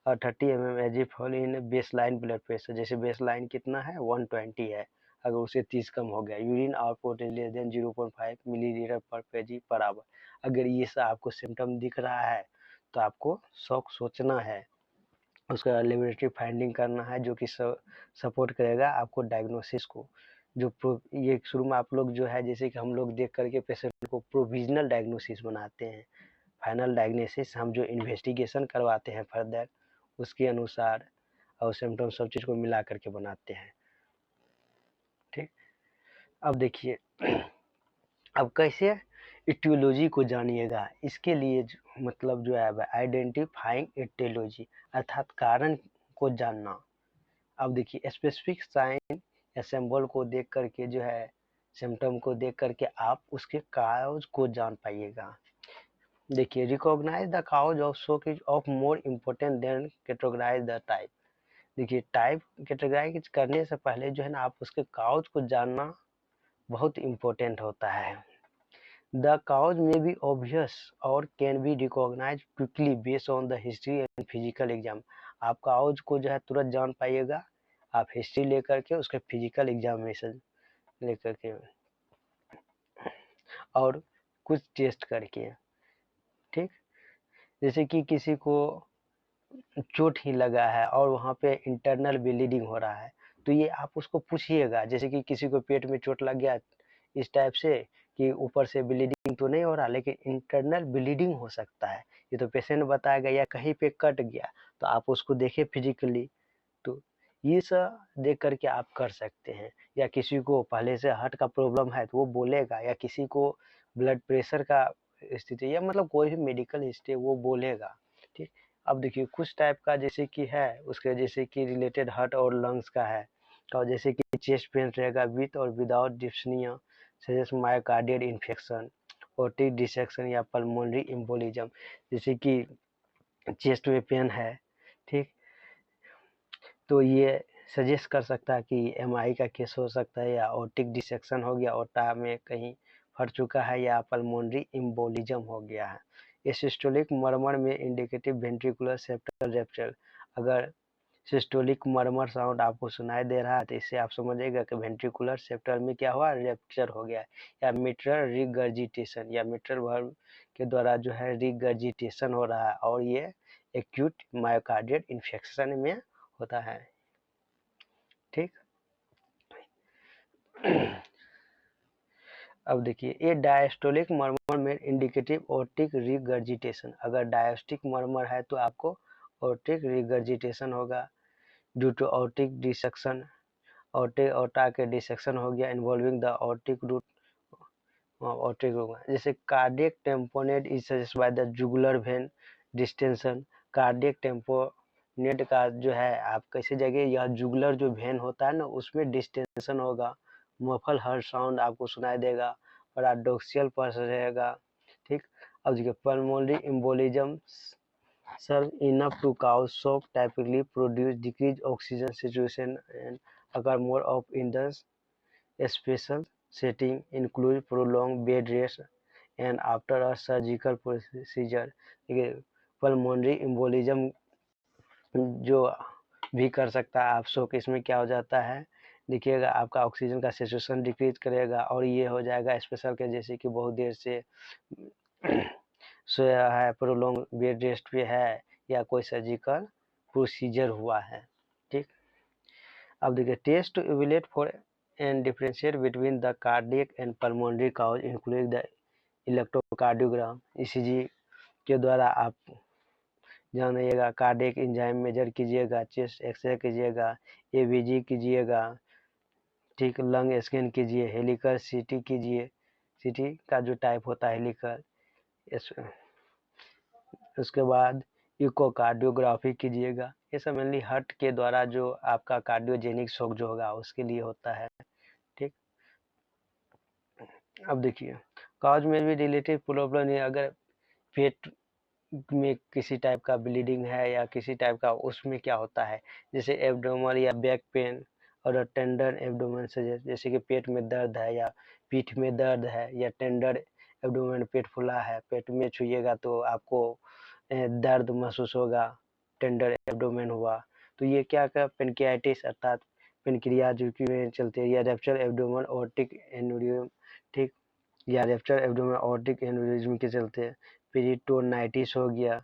और 30 mmHg fall in base line blood pressure, जैसे base line कितना है 120 है, अगर उसे 30 कम हो गया, urine output less than 0.5 millilitre पर केजी पर आवर, अगर ये सब आपको सिम्टम दिख रहा है तो आपको शौक सोचना है। उसका लेबोरेटरी फाइंडिंग करना है जो कि सपोर्ट करेगा आपको डायग्नोसिस को। जो ये शुरू में आप लोग जो है जैसे कि हम लोग देख करके पेशेंट को प्रोविजनल डायग्नोसिस बनाते हैं, फाइनल डायग्नोसिस हम जो इन्वेस्टिगेशन करवाते हैं फर्दर उसके अनुसार और सिम्टम सब चीज़ को मिला करके बनाते हैं, ठीक। अब देखिए अब कैसे इटियोलॉजी को जानिएगा, इसके लिए मतलब जो है आइडेंटिफाइंग इटियोलॉजी अर्थात कारण को जानना। अब देखिए स्पेसिफिक साइन या सिंबल को देख करके जो है, सिम्टम को देख करके आप उसके काउज को जान पाइएगा। देखिए recognize the cause of shock is of more important than categorize the type. देखिए टाइप कैटेगराइज करने से पहले जो है ना आप उसके काउज को जानना बहुत इम्पोर्टेंट होता है। The cause may be obvious और can be recognize quickly based on the history and physical exam. आप काउज को जो है तुरंत जान पाइएगा, आप हिस्ट्री लेकर के उसके फिजिकल एग्जामिनेशन लेकर के और कुछ टेस्ट करके, ठीक। जैसे कि किसी को चोट ही लगा है और वहाँ पे इंटरनल ब्लीडिंग हो रहा है, तो ये आप उसको पूछिएगा। जैसे कि किसी को पेट में चोट लग गया इस टाइप से कि ऊपर से ब्लीडिंग तो नहीं हो रहा लेकिन इंटरनल ब्लीडिंग हो सकता है, ये तो पेशेंट बताएगा, या कहीं पे कट गया तो आप उसको देखें फिजिकली, तो ये सब देख करके आप कर सकते हैं। या किसी को पहले से हार्ट का प्रॉब्लम है तो वो बोलेगा, या किसी को ब्लड प्रेशर का स्थिति या मतलब कोई भी मेडिकल हिस्ट्री वो बोलेगा, ठीक। अब देखिए कुछ टाइप का जैसे कि है उसके जैसे कि रिलेटेड हार्ट और लंग्स का है, और जैसे कि चेस्ट पेन रहेगा विथ और विदाउट डिस्पनिया, जैसे मायोकार्डियल इन्फेक्शन, ओटिक डिसेक्शन या पल्मोनरी एम्बोलिज्म, जैसे कि चेस्ट में पेन है, ठीक, तो ये सजेस्ट कर सकता है कि एमआई का केस हो सकता है, या ओटिक डिसेक्शन हो गया, ओटा में कहीं फट चुका है, या पल्मोनरी एम्बोलिज्म हो गया है। इस सिस्टोलिक मरमर में इंडिकेटिव वेंट्रिकुलर सेप्टल रप्चर, अगर सिस्टोलिक मरमर साउंड आपको सुनाई दे रहा है तो इससे आप समझिएगा कि वेंट्रिकुलर सेप्टल में क्या हुआ, रप्चर हो गया है। या मिट्रल रिगर्जिटेशन, या मिट्रल वर्म के द्वारा जो है रिगर्जिटेशन हो रहा है और ये एक्यूट मायोकार्डियल इन्फेक्शन में होता है। ठीक। अब देखिए, ये डायस्टोलिक मर्मर में इंडिकेटिव ओर्टिक रिगर्जिटेशन, अगर डायस्टिक मर्मर है तो आपको ओर्टिक रिगर्जिटेशन होगा ड्यू टू ओर्टिक डिसेक्शन, ओर्टा के डिसेक्शन हो गया इन्वॉल्विंग द ओर्टिक रूट, ओर्टिक रूट। जैसे cardiac tamponade is suggest by the jugular vein distension, cardiac tamponade का जो है आप कैसे जगह, यह जुगुलर जो वेन होता है ना उसमें डिस्टेंशन होगा, मफल हर साउंड आपको सुनाई देगा, पैराडॉक्सियल पल्स रहेगा। ठीक। अब देखिए, pulmonary embolism serve enough to cause shock, typically produce decreased oxygen saturation and occur more often in the special setting, include prolonged bed rest and after a surgical procedure। Pulmonary embolism जो भी कर सकता है आप शोक, इसमें क्या हो जाता है देखिएगा, आपका ऑक्सीजन का सेचुरेशन डिक्रीज करेगा और ये हो जाएगा स्पेशल के जैसे कि बहुत देर से सोया है, प्रोलॉन्ग बेड रेस्ट पे है या कोई सर्जिकल प्रोसीजर हुआ है। ठीक। अब देखिए, test to evaluate for and differentiate between the cardiac and pulmonary cause include the electrocardiogram, ECG के द्वारा आप जानिएगा, कार्डियक एंजाइम मेजर कीजिएगा, चेस्ट एक्सरे कीजिएगा, एवीजी कीजिएगा। ठीक। लंग स्कैन कीजिए, हेलिकल सीटी कीजिए, सीटी का जो टाइप होता है हेलिकल, उसके बाद इकोकार्डियोग्राफी कीजिएगा। ये सब मेनली हार्ट के द्वारा जो आपका कार्डियोजेनिक शॉक जो होगा उसके लिए होता है। ठीक। अब देखिए, काज में भी रिलेटेड प्रॉब्लम है, अगर पेट में किसी टाइप का ब्लीडिंग है या किसी टाइप का, उसमें क्या होता है जैसे एब्डोमल या बैक पेन और टेंडर एब्डोमेन से, जैसे कि पेट में दर्द है या पीठ में दर्द है या टेंडर एब्डोमेन, पेट फुला है, पेट में छुइएगा तो आपको दर्द महसूस होगा, टेंडर एब्डोमेन हुआ तो ये क्या का पेनक्रियाटिस अर्थात पेनक्रियाज में चलते हैं, या रेप्चर एब्डोमेन ऑर्टिक एन्यूरिज्म। ठीक। या रेप्चर एब्डोमेन ऑर्टिक एन्यूरिज्म के चलते पेरिटोनाइटिस हो गया।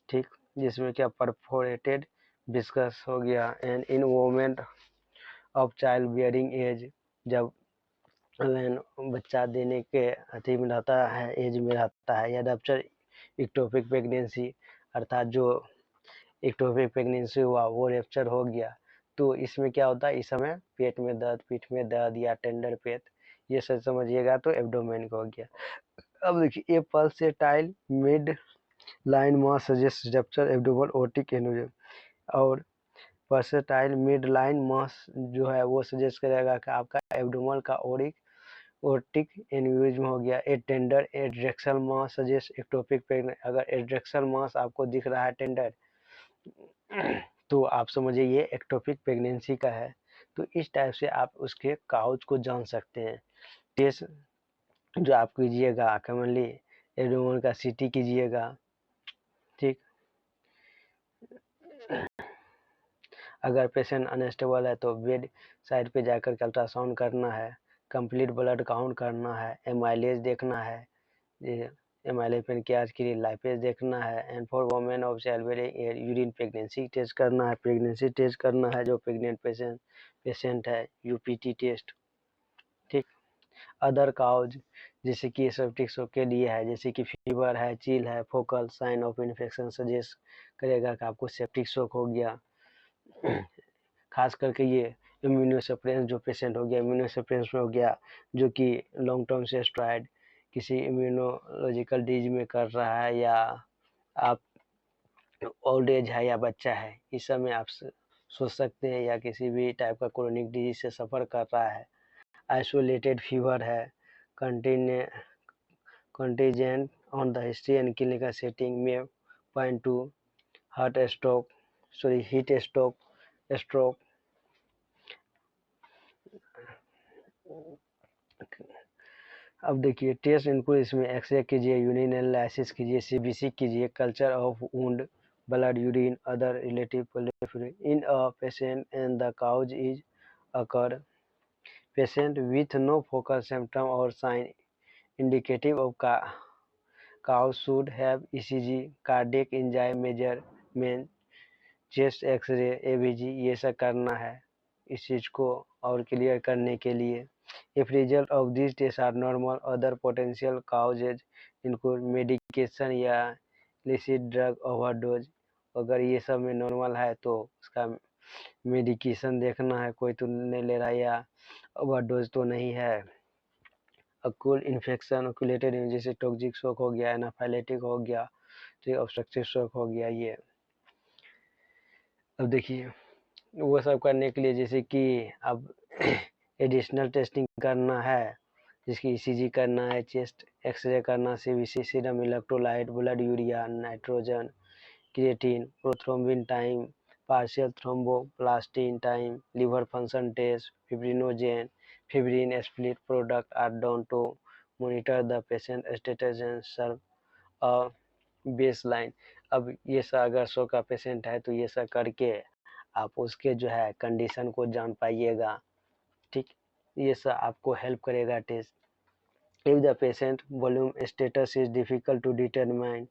ठीक। जिसमें क्या परफोरेटेड विस्कस हो गया। And in women of child bearing age, जब बच्चा देने के अति में रहता है, एज में रहता है, या रप्चर इक्टोपिक प्रेगनेंसी, अर्थात जो इक्टोपिक प्रेगनेंसी हुआ वो रप्चर हो गया तो इसमें क्या होता है, इस समय पेट में दर्द, पीठ में दर्द या टेंडर पेट, ये सब समझिएगा तो एब्डोमेन का हो गया। अब देखिए, ए पल्सेटाइल मिड लाइन मास सजेस्ट रप्चर एब्डोमेन ओर्टिक एन्यूरिज्म, और पल्सेटाइल मिड लाइन मास जो है वो सजेस्ट करेगा कि आपका एब्डोमेन का ओर्टिक एन्यूरिज्म हो गया। ए टेंडर एड्रेक्सल मास सजेस्ट एक्टोपिक प्रेगनेंसी, अगर एड्रेक्सल मास आपको दिख रहा है टेंडर तो आप समझिए ये एक्टोपिक प्रेगनेंसी का है। तो इस टाइप से आप उसके काउज को जान सकते हैं। टेस्ट जो आप कीजिएगा, कॉमनली एब्डोमेन का सीटी कीजिएगा। ठीक। अगर पेशेंट अनस्टेबल है तो बेड साइड पे जाकर के अल्ट्रासाउंड करना है, कंप्लीट ब्लड काउंट करना है, एमाइलेज देखना है, एमाइलेज पेनक्रियाज के लिए लाइपेज देखना है, and for women of child bearing urine pregnancy test करना है, प्रेगनेंसी टेस्ट करना है जो प्रेग्नेंट पेशेंट है, यूपीटी टेस्ट। ठीक। अदर काउज जैसे कि सेप्टिक शॉक के लिए है, जैसे कि फीवर है, चील है, focal sign of infection suggest करेगा कि आपको सेप्टिक शॉक हो गया। खास करके ये इम्यूनोसप्रेस जो पेशेंट हो गया, इम्यूनोसप्रेस में हो गया जो कि लॉन्ग टर्म से स्टेरॉइड किसी इम्यूनोलॉजिकल डिजीज में कर रहा है, या आप ओल्ड एज है या बच्चा है, इस समय आप सोच सकते हैं, या किसी भी टाइप का क्रोनिक डिजीज से सफ़र कर रहा है, आइसोलेटेड फीवर है, contingent on the history and clinical setting में पॉइंट टू हीट स्ट्रोक। अब देखिए, टेस्ट इनको इसमें एक्सरे कीजिए, यूरिन एनालिसिस कीजिए, सीबीसी कीजिए, culture of wound, blood, urine, other relative proliferation in a patient and the cause is occur patient with no focal symptom और sign indicative of cow should have ECG, cardiac enzyme measure, में chest x ray, ABG ये सब करना है इस चीज़ को और clear करने के लिए। If result of this test are normal, other potential causes इनको मेडिकेशन या लिसिट ड्रग ओवरडोज, अगर ये सब में नॉर्मल है तो उसका मेडिकेशन देखना है, कोई तो नहीं ले रहा या ओवरडोज तो नहीं है। अक्यूट इन्फेक्शन, ओक्यूलेटेड जैसे टॉक्सिक शॉक हो गया, एनाफाइलेटिक हो गया, तो ऑब्स्ट्रक्टिव शॉक हो गया ये। अब देखिए वो सब करने के लिए जैसे कि अब एडिशनल टेस्टिंग करना है, जिसकी ईसीजी करना है, चेस्ट एक्सरे करना, CBC, serum electrolyte, blood urea, nitrogen, creatine, prothrombin time, partial thromboplastin time, liver function test, fibrinogen, fibrin split product are done to monitor the patient status and serve a baseline। अब ये सब अगर 100 का patient है तो ये सब करके आप उसके जो है कंडीशन को जान पाइएगा, ठीक। ये सब आपको हेल्प करेगा test. If the patient volume status is difficult to determine,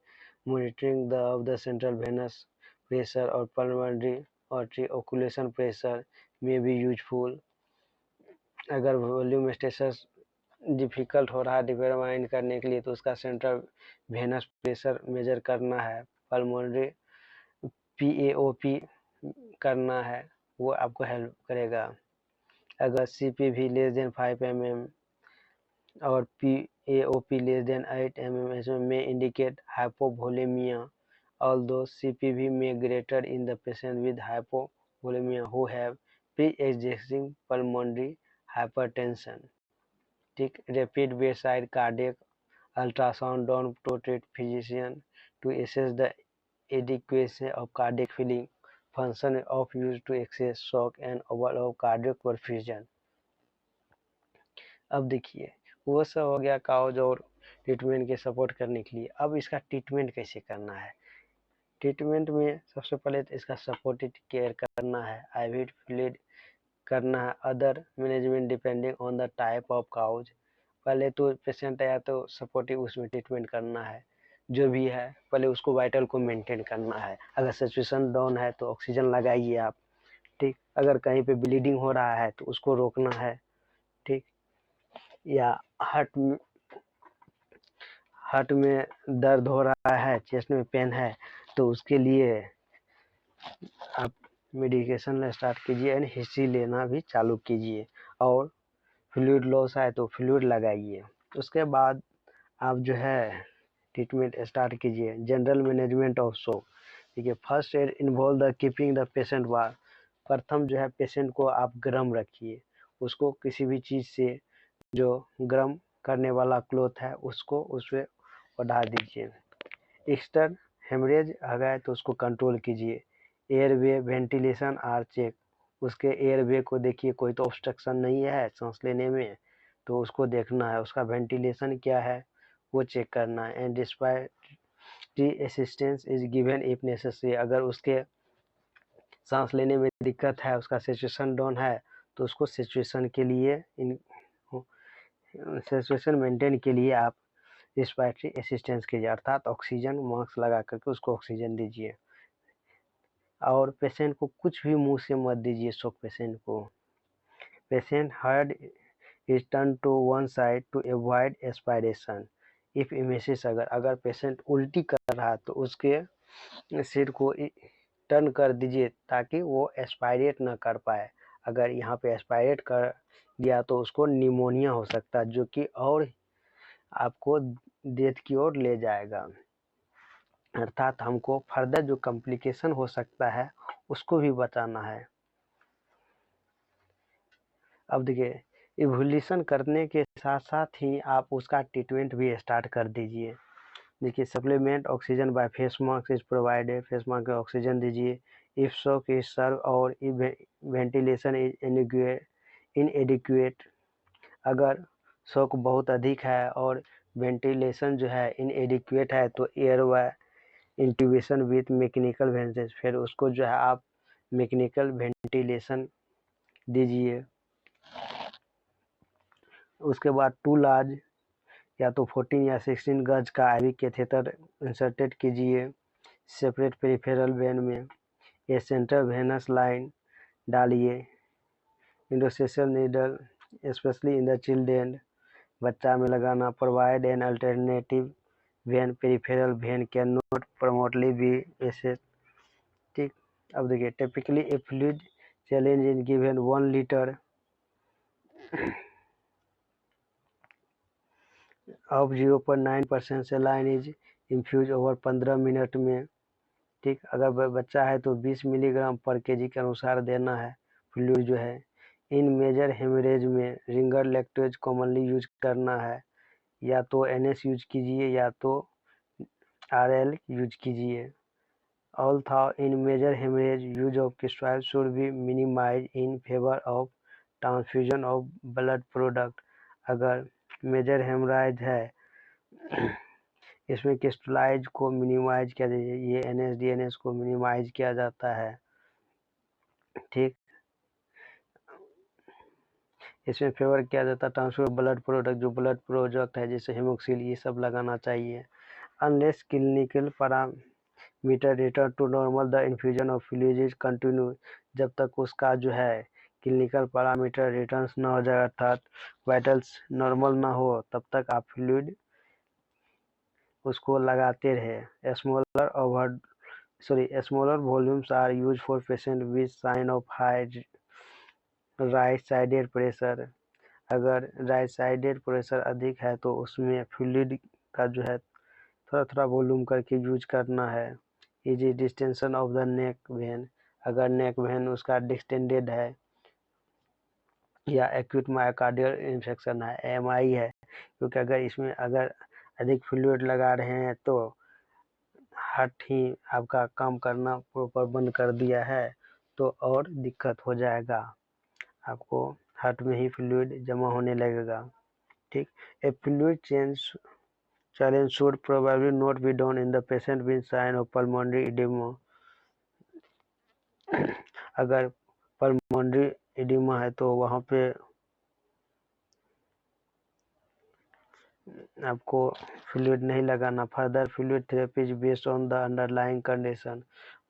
monitoring of the central venous pressure or pulmonary artery occlusion pressure may be useful। अगर वॉल्यूम स्टेटस डिफिकल्ट हो रहा है डिटरमाइन करने के लिए तो उसका सेंट्रल वेनस प्रेशर मेजर करना है, पल्मोनरी PaO2 करना है, वो आपको हेल्प करेगा। अगर CPV लेस देन 5 mm और PaO2 less than 8 mm may indicate hypovolemia, although CPV may greater in the patient with hypovolemia who have pre-existing pulmonary hypertension। ठीक, rapid bedside cardiac ultrasound done to treat physician to assess the adequacy of cardiac filling function of used to access shock and overall cardiac perfusion। अब देखिए वो सब हो गया cause और treatment के support करने के लिए। अब इसका ट्रीटमेंट कैसे करना है? ट्रीटमेंट में सबसे पहले तो इसका सपोर्टिव केयर करना है, आईवी फ्लूइड करना है, other management depending on the type of cows. पहले तो पेशेंट आया तो सपोर्टिव उसमें ट्रीटमेंट करना है, जो भी है पहले उसको वाइटल को मेंटेन करना है। अगर सिचुएशन डाउन है तो ऑक्सीजन लगाइए आप, ठीक। अगर कहीं पे ब्लीडिंग हो रहा है तो उसको रोकना है, ठीक। या हार्ट में दर्द हो रहा है, चेस्ट में पेन है तो उसके लिए आप मेडिकेशन स्टार्ट कीजिए एंड हिस्ट्री लेना भी चालू कीजिए, और फ्लूइड लॉस है तो फ्लूइड लगाइए। उसके बाद आप जो है ट्रीटमेंट स्टार्ट कीजिए। जनरल मैनेजमेंट ऑफ शॉक, ठीक है। First aid involve the keeping the patient warm. प्रथम जो है पेशेंट को आप गर्म रखिए, उसको किसी भी चीज़ से जो गर्म करने वाला क्लॉथ है उसको उस पर ओढ़ा दीजिए। एक्सटर्न हेमरेज आ गए तो उसको कंट्रोल कीजिए। एयरवे वेंटिलेशन आर चेक, उसके एयरवे को देखिए, कोई तो ऑब्स्ट्रक्शन नहीं है सांस लेने में तो उसको देखना है, उसका वेंटिलेशन क्या है वो चेक करना है। And respiratory assistance is given if necessary, अगर उसके सांस लेने में दिक्कत है, उसका सिचुएशन डाउन है तो उसको सिचुएशन के लिए सिचुएशन मेंटेन के लिए आप रेस्पिरेटरी असिस्टेंस कीजिए, अर्थात ऑक्सीजन मास्क लगा करके उसको ऑक्सीजन दीजिए। और पेशेंट को कुछ भी मुंह से मत दीजिए। शॉक पेशेंट को patient head is turn to one side to avoid aspiration. If emesis, अगर पेशेंट उल्टी कर रहा है तो उसके सिर को टर्न कर दीजिए ताकि वो एस्पायरेट ना कर पाए। अगर यहाँ पे एस्पायरेट कर दिया तो उसको निमोनिया हो सकता है, जो कि और आपको डेथ की ओर ले जाएगा। अर्थात हमको फर्दर जो कॉम्प्लिकेशन हो सकता है उसको भी बचाना है। अब देखिए इवोल्यूशन करने के साथ साथ ही आप उसका ट्रीटमेंट भी स्टार्ट कर दीजिए। देखिए supplement oxygen by face mask is provided, face mask में ऑक्सीजन दीजिए। इफ शॉक इज सर्व और वेंटिलेशन इज इनएडिक्वेट, अगर शॉक बहुत अधिक है और वेंटिलेशन जो है इनएडिक्वेट है तो एयर व इंट्यूबेशन विथ मैकेनिकल वेंटिलेशन, फिर उसको जो है आप मैकेनिकल वेंटिलेशन दीजिए। उसके बाद 2 लार्ज या तो 14 या 16 गज का आईवी कैथेटर इंसर्टेड कीजिए। सेपरेट पेरिफेरल वेन में। ये सेंट्रल वेनस लाइन डालिए। Intraosseous needle specially in the children, बच्चा में लगाना। Provide an alternative vein, peripheral vein can not promptly be access. ठीक, अब देखिए typically a fluid challenge in given 1 litre of 0.9% saline is infuse over 15 minute में। ठीक, अगर बच्चा है तो 20 मिलीग्राम पर केजी के अनुसार देना है फ्लूइड जो है। इन मेजर हेमरेज में रिंगर लैक्टेज कॉमनली यूज करना है, या तो NS यूज कीजिए या तो RL यूज कीजिए। Although in major hemorrhage, use of crystal should be minimized in favor of transfusion of blood product। अगर मेजर हेमराइज है इसमें क्रिस्टलाइज को मिनिमाइज किया जाए, ये NSDNS को मिनिमाइज किया जाता है। ठीक, इसमें फेवर किया जाता है ट्रांसफर ब्लड प्रोडक्ट, जो ब्लड प्रोडक्ट है जैसे हेमोक्सिल, ये सब लगाना चाहिए। Unless clinical parameter return to normal the infusion of fluid is continue. जब तक उसका जो है क्लिनिकल पैरामीटर रिटर्न ना हो जाए, अर्थात वाइटल्स नॉर्मल ना हो, तब तक आप फ्लूइड उसको लगाते रहे। Smaller volumes are use for patient with sign of high right sided pressure. अगर राइट साइडेड प्रेशर अधिक है तो उसमें फ्लूइड का जो है थोड़ा थोड़ा वॉल्यूम करके यूज करना है। Easy distension of the neck when, अगर नेक वेन उसका डिस्टेंडेड है, या एक्यूट मायोकार्डियल इन्फेक्शन है, AMI है, क्योंकि अगर इसमें अगर अधिक फ्लूइड लगा रहे हैं तो हार्ट ही आपका काम करना प्रॉपर बंद कर दिया है तो और दिक्कत हो जाएगा, आपको हार्ट में ही फ्लूइड जमा होने लगेगा। ठीक, ए fluid challenge should probably not be done in the patient with sign of pulmonary edema। अगर pulmonary edema है तो वहाँ पे आपको फ्लूइड नहीं लगाना। Further fluid therapy is based on the underlying condition,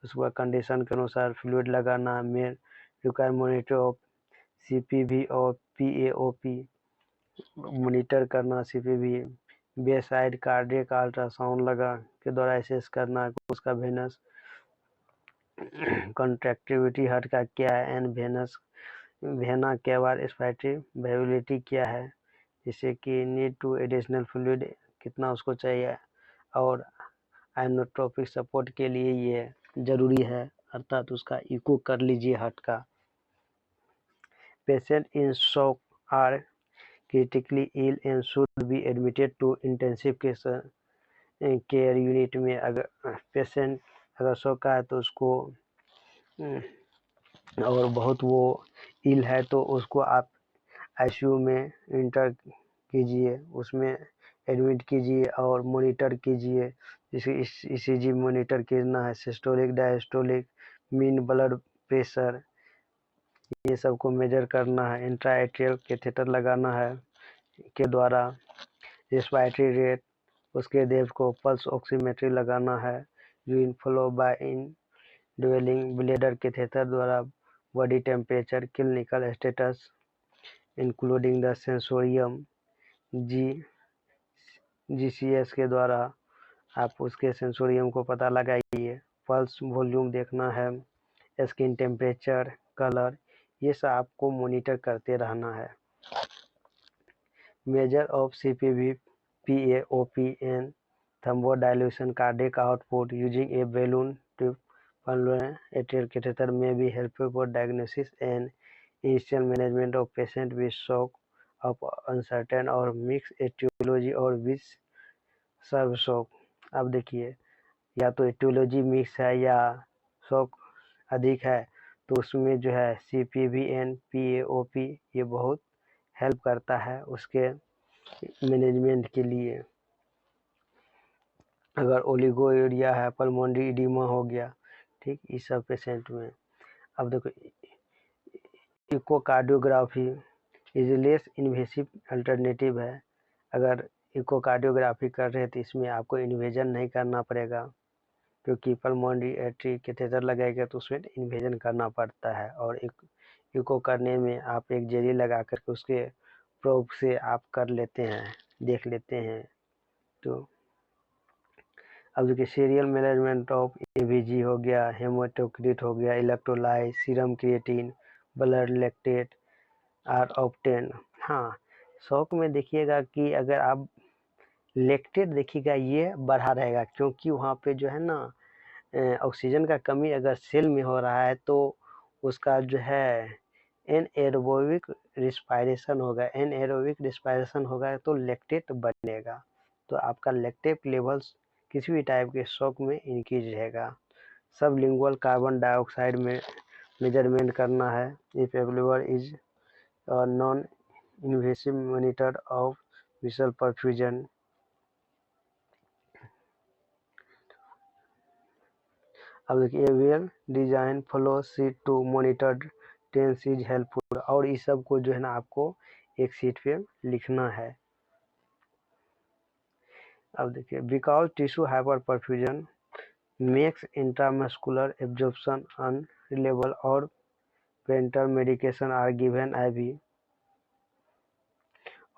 उसका कंडीशन के अनुसार फ्लूइड लगाना। में रिक्वायर मॉनिटर ऑफ CPV और PaOP, मॉनिटर करना CPV। बेसाइड कार्डियक अल्ट्रासाउंड लगा के द्वारा एसेस करना उसका वेनस कॉन्ट्रैक्टिविटी हार्ट का क्या है, एंड वेना के बाद स्पायरेटरी वेबिलिटी क्या है, जैसे कि नीड टू एडिशनल फ्लूइड कितना उसको चाहिए, और आइनोट्रोपिक सपोर्ट के लिए ये जरूरी है, अर्थात उसका इको कर लीजिए हार्ट का। Patient in shock are critically ill and should be admitted to intensive care unit में। अगर पेशेंट अगर शॉक का है तो उसको और बहुत वो इल है तो उसको आप ICU में इंटर कीजिए, उसमें एडमिट कीजिए और मॉनिटर कीजिए। जैसे ECG मॉनिटर करना है, systolic diastolic mean blood pressure, ये सब को मेजर करना है। इंट्राएट्रियल कैथेटर लगाना है के द्वारा। रेस्पिरेटरी रेट, उसके डेप्थ को पल्स ऑक्सीमेट्री लगाना है। Urine flow by indwelling bladder catheter द्वारा। Body temperature, clinical status including the sensorium, GCS के द्वारा आप उसके सेंसोरियम को पता लगाइए। पल्स वॉल्यूम देखना है, स्किन टेम्परेचर, कलर, ये सब आपको मॉनिटर करते रहना है। Measure of CPV, PaOP and thermodilution cardiac output using a balloon tube pulmonary arterial catheter may be helpful for diagnosis and initial management of patient with shock of uncertain or mixed etiology और with serve shock. अब देखिए, या तो aetiology mix है या shock अधिक है तो उसमें जो है CPV एंड PaOP ये बहुत हेल्प करता है उसके मैनेजमेंट के लिए। अगर ओलिगोयूरिया है, पल्मोनरी एडिमा हो गया, ठीक, इस सब पेशेंट में। अब देखो, echocardiography is less invasive alternative है। अगर इकोकार्डियोग्राफी कर रहे हैं तो इसमें आपको इन्वेजन नहीं करना पड़ेगा। क्योंकि पल्मोनरी आर्टरी कैथेटर लगाएगा तो उसमें इन्वेजन करना पड़ता है, और इको करने में आप एक जेली लगा करके उसके प्रोब से आप कर लेते हैं, देख लेते हैं। तो अब देखिए सीरियल मैनेजमेंट ऑफ एवीजी हो गया, हेमाटोक्रिट हो गया, electrolyte, serum creatine, blood lactate are obtain. हाँ, शौक में देखिएगा कि अगर आप लैक्टेट देखिएगा ये बढ़ा रहेगा, क्योंकि वहाँ पे जो है ना ऑक्सीजन का कमी अगर सेल में हो रहा है तो उसका जो है एनएरोबिक रिस्पायरेशन होगा तो लैक्टेट बनेगा, तो आपका लैक्टेट लेवल्स किसी भी टाइप के शॉक में इंक्रीज रहेगा। सब लिंगुअल कार्बन डाइऑक्साइड में मेजरमेंट करना है। If available is non invasive monitor of we shall perfusion. अब देखिए well design flow sheet to monitor tense is helpful, और इस सब को जो है ना आपको एक शीट पे लिखना है। अब देखिए because tissue hyper perfusion makes intramuscular absorption unreliable और parenteral medication are given IV,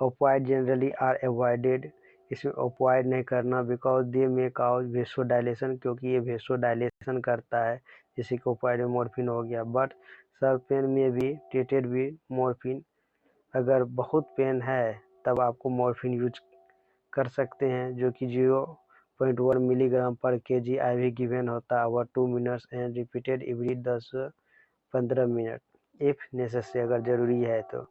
opioid generally are avoided. इसमें ओपाइड नहीं करना बिकॉज दे में काउज वेसोडाइलेशन, क्योंकि ये वेसोडाइलेशन करता है, जैसे कि ओपाइड में मॉर्फिन हो गया। बट सर पेन में भी ट्रीटेड भी मॉर्फिन, अगर बहुत पेन है तब आपको मॉर्फिन यूज कर सकते हैं, जो कि 0.1 मिलीग्राम पर केजी आईवी गिवन होता है over 2 minutes and repeated every 10-15 minute if necessary, अगर ज़रूरी है तो,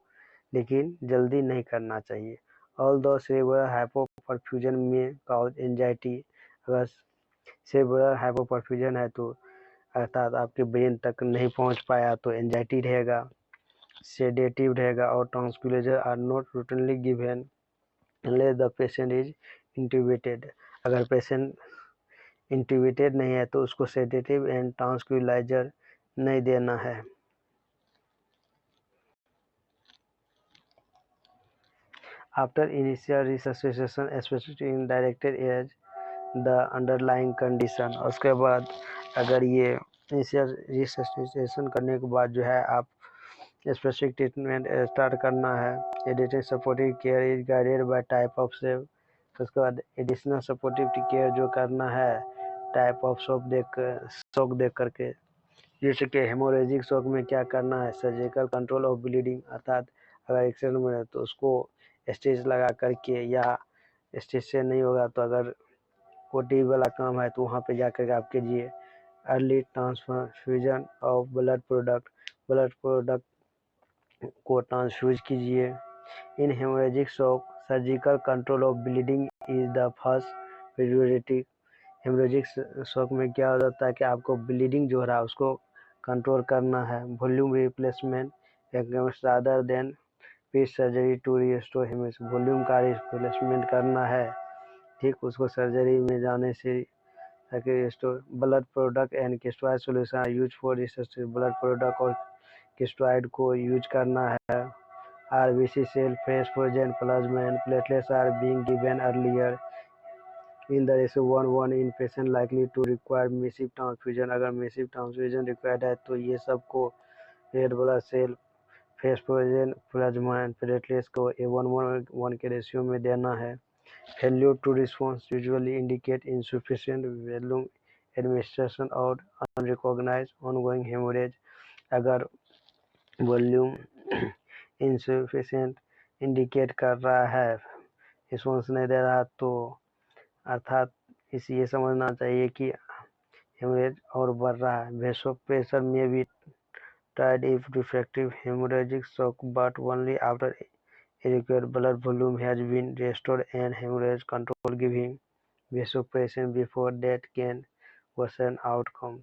लेकिन जल्दी नहीं करना चाहिए। ऑल्दो सेरेब्रल हाइपोपरफ्यूजन में काउज एंजाइटी, अगर सेरेब्रल हाइपोपरफ्यूजन है तो अर्थात आपके ब्रेन तक नहीं पहुंच पाया तो एंजाइटी रहेगा, सेडेटिव रहेगा, और tranquilizer are not routinely given unless the patient is intubated. अगर पेशेंट इंट्यूबेटेड नहीं है तो उसको सेडेटिव एंड ट्रांक्विलाइजर नहीं देना है। After initial resuscitation, especially in directed as the underlying condition, उसके बाद अगर ये इनिशियल रिससिटेशन करने के बाद जो है आप स्पेसिफिक ट्रीटमेंट स्टार्ट करना है। Additional supportive care is guided by type of save, उसके बाद एडिशनल सपोर्टिव केयर जो करना है टाइप ऑफ शॉक देख करके, जैसे कि हेमोरेजिक शॉक में क्या करना है, सर्जिकल कंट्रोल ऑफ ब्लीडिंग, अर्थात अगर एक्सीडेंट में है तो उसको स्टेज लगा करके, या स्टेज से नहीं होगा तो अगर ओटी वाला काम है तो वहाँ पे जा करके आप कीजिए। Early transfusion of blood product को ट्रांसफ्यूज कीजिए। In haemorrhagic shock surgical control of bleeding is the first priority. Haemorrhagic shock में क्या हो जाता है कि आपको ब्लीडिंग जो हो रहा है उसको कंट्रोल करना है। Volume replacement rather than piece surgery to restore haemorrhagic, volume का रिप्लेसमेंट करना है, ठीक, उसको सर्जरी में जाने से ताकि restore. Blood product and crystalloid solution are use for research, blood product और क्रिस्टोइड को यूज करना है। RBC cell fresh frozen plasma and platelets are being given earlier in the ratio 1:1 in patient likely to require massive transfusion। अगर massive transfusion required है तो ये सबको red blood cell fresh frozen plasma and platelets को 1:1 के ratio में देना है। Failure to response usually indicate insufficient volume administration और अनरिकॉग्नाइज्ड ऑनगोइंग हेमोरेज। अगर वॉल्यूम इंसफिशिएंट इंडिकेट कर रहा है, रिस्पॉन्स नहीं दे रहा, तो अर्थात इसे ये समझना चाहिए कि हेमोरेज और बढ़ रहा है। वेसोप्रेशर में भी tried if refractive hemorrhagic shock, but only after adequate blood volume has been restored and hemorrhage control, giving vasopressin before that can worsen outcome।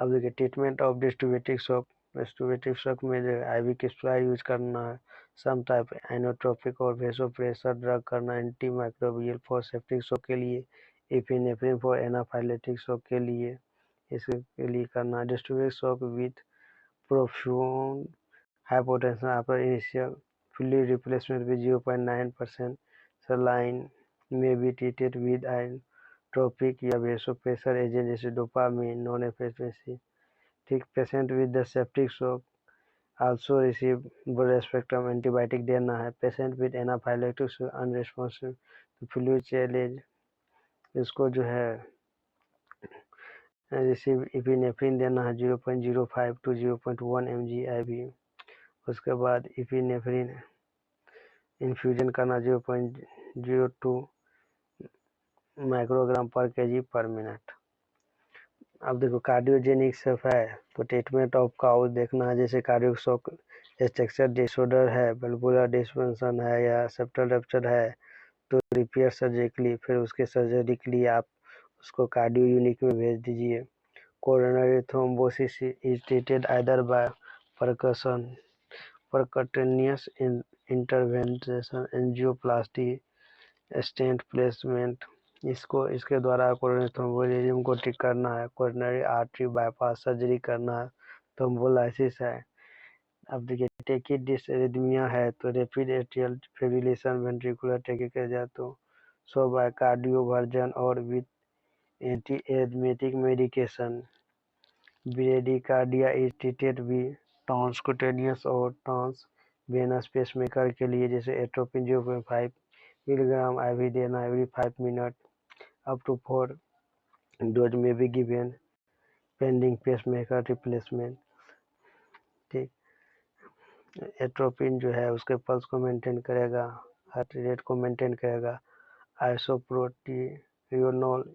अब देखिए ट्रीटमेंट ऑफ डिस्ट्रीब्यूटिव शॉक में जो आईवी क्रिस्टोइड यूज करना है, सम टाइप एनोट्रोपिक और वेसोप्रेसर drug करना, anti microbial for septic shock के लिए, एपिनेफ्रिन फॉर एनाफाइलेटिक शॉक के लिए, इसके लिए करना। Distributive shock with profound hypotension after initial fully replacement with 0.9% saline may be treated with tropic या वेसोप्रेशर एजेंट जैसे डोपामिन, नॉन एफिशिएंसी। ठीक, patient with the septic shock also receive broad spectrum antibiotic देना है। Patient with anaphylactic unresponsive तो fluid challenge, इसको जो है receive epinephrine देना है 0.05 to 0.1 mg IV। उसके बाद इपिनेफ्रिन इन्फ्यूजन करना 0.02 माइक्रोग्राम पर केजी पर मिनट। अब देखो कार्डियोजेनिक सिर्फ है तो ट्रीटमेंट ऑफ काउज देखना है, जैसे कार्डियो शॉक स्ट्रक्चर डिसऑर्डर है, वल्वुलर डिस्फंक्शन है या सेप्टल रप्चर है तो रिपेयर सर्जिकली, फिर उसके सर्जरी के लिए आप उसको कार्डियो यूनिट में भेज दीजिए। Coronary thrombosis is treated either by percutaneous intervention, angioplasty, stent placement. इसके द्वारा कोरोनरी थ्रोम्बोलिज्म को ठीक करना है। कोरोनरी आर्टरी बाईपास सर्जरी करना है, थ्रोम्बोलाइसिस है। अब देखिए टेकी डिसएरिथमिया है तो rapid atrial fibrillation, ventricular tachycardia तो सो बाय कार्डियोवर्जन और with anti arrhythmic medication. Bradycardia is treated with transcutaneous और ट्रांस वेनस पेसमेकर के लिए जैसे एट्रोपिन 0.5 मिलीग्राम IV देना every 5 minute up to 4 dose में भी गिवन पेंडिंग पेसमेकर रिप्लेसमेंट। ठीक, एट्रोपिन जो है उसके पल्स को मेंटेन करेगा, हार्ट रेट को मेंटेन करेगा। आइसोप्रोटियोनोल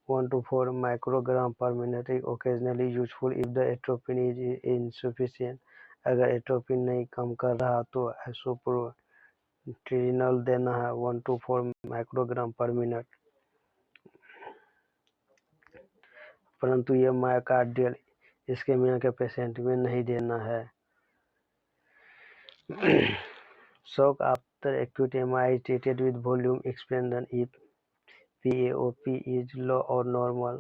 1 to 4 माइक्रोग्राम पर minute occasionally useful if the atropine is insufficient. अगर एट्रोपिन नहीं कम कर रहा तो आइसोप्रोटियोनोल देना है 1 to 4 माइक्रोग्राम पर मिनट, परंतु यह मायोकार्डियल इस्केमिया के पेशेंट में नहीं देना है। Shock after acute MI is treated with volume expansion if PaOP is low or normal.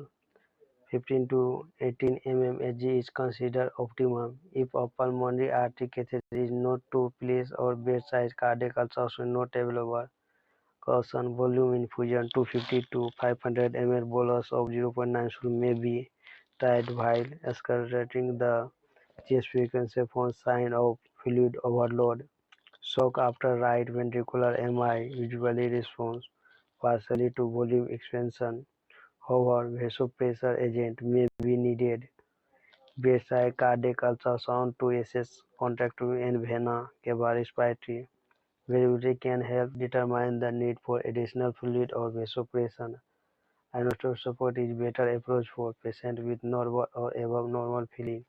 15 to 18 mmHg is considered optimum. If a pulmonary artery catheter is not to place or bedside cardiac ultrasound not available, caution volume infusion 250 to 500 ml bolus of 0.9 may be tried while escalating the chest frequency upon sign of fluid overload. Shock after right ventricular MI usually responds partially to volume expansion. However, vasopressor agent may be needed. Bedside cardiac ultrasound to assess contractility and vena cava respiratory variability can help determine the need for additional fluid or vasopression. Inotropic support is better approach for patients with normal or above normal feeling.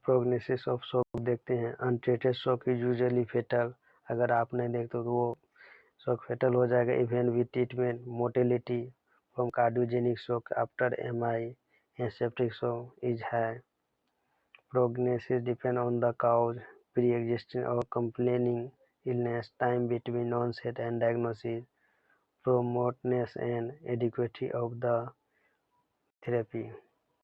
Prognosis of shock देखते हैं। Untreated shock is usually fatal. अगर आप नहीं देखते तो वो shock fatal हो जाएगा। Even with treatment mortality from cardiogenic shock after MI and septic shock is high. Prognosis depend on the cause, pre existing और complaining illness, time between onset and diagnosis, promoteness and adequacy of the therapy.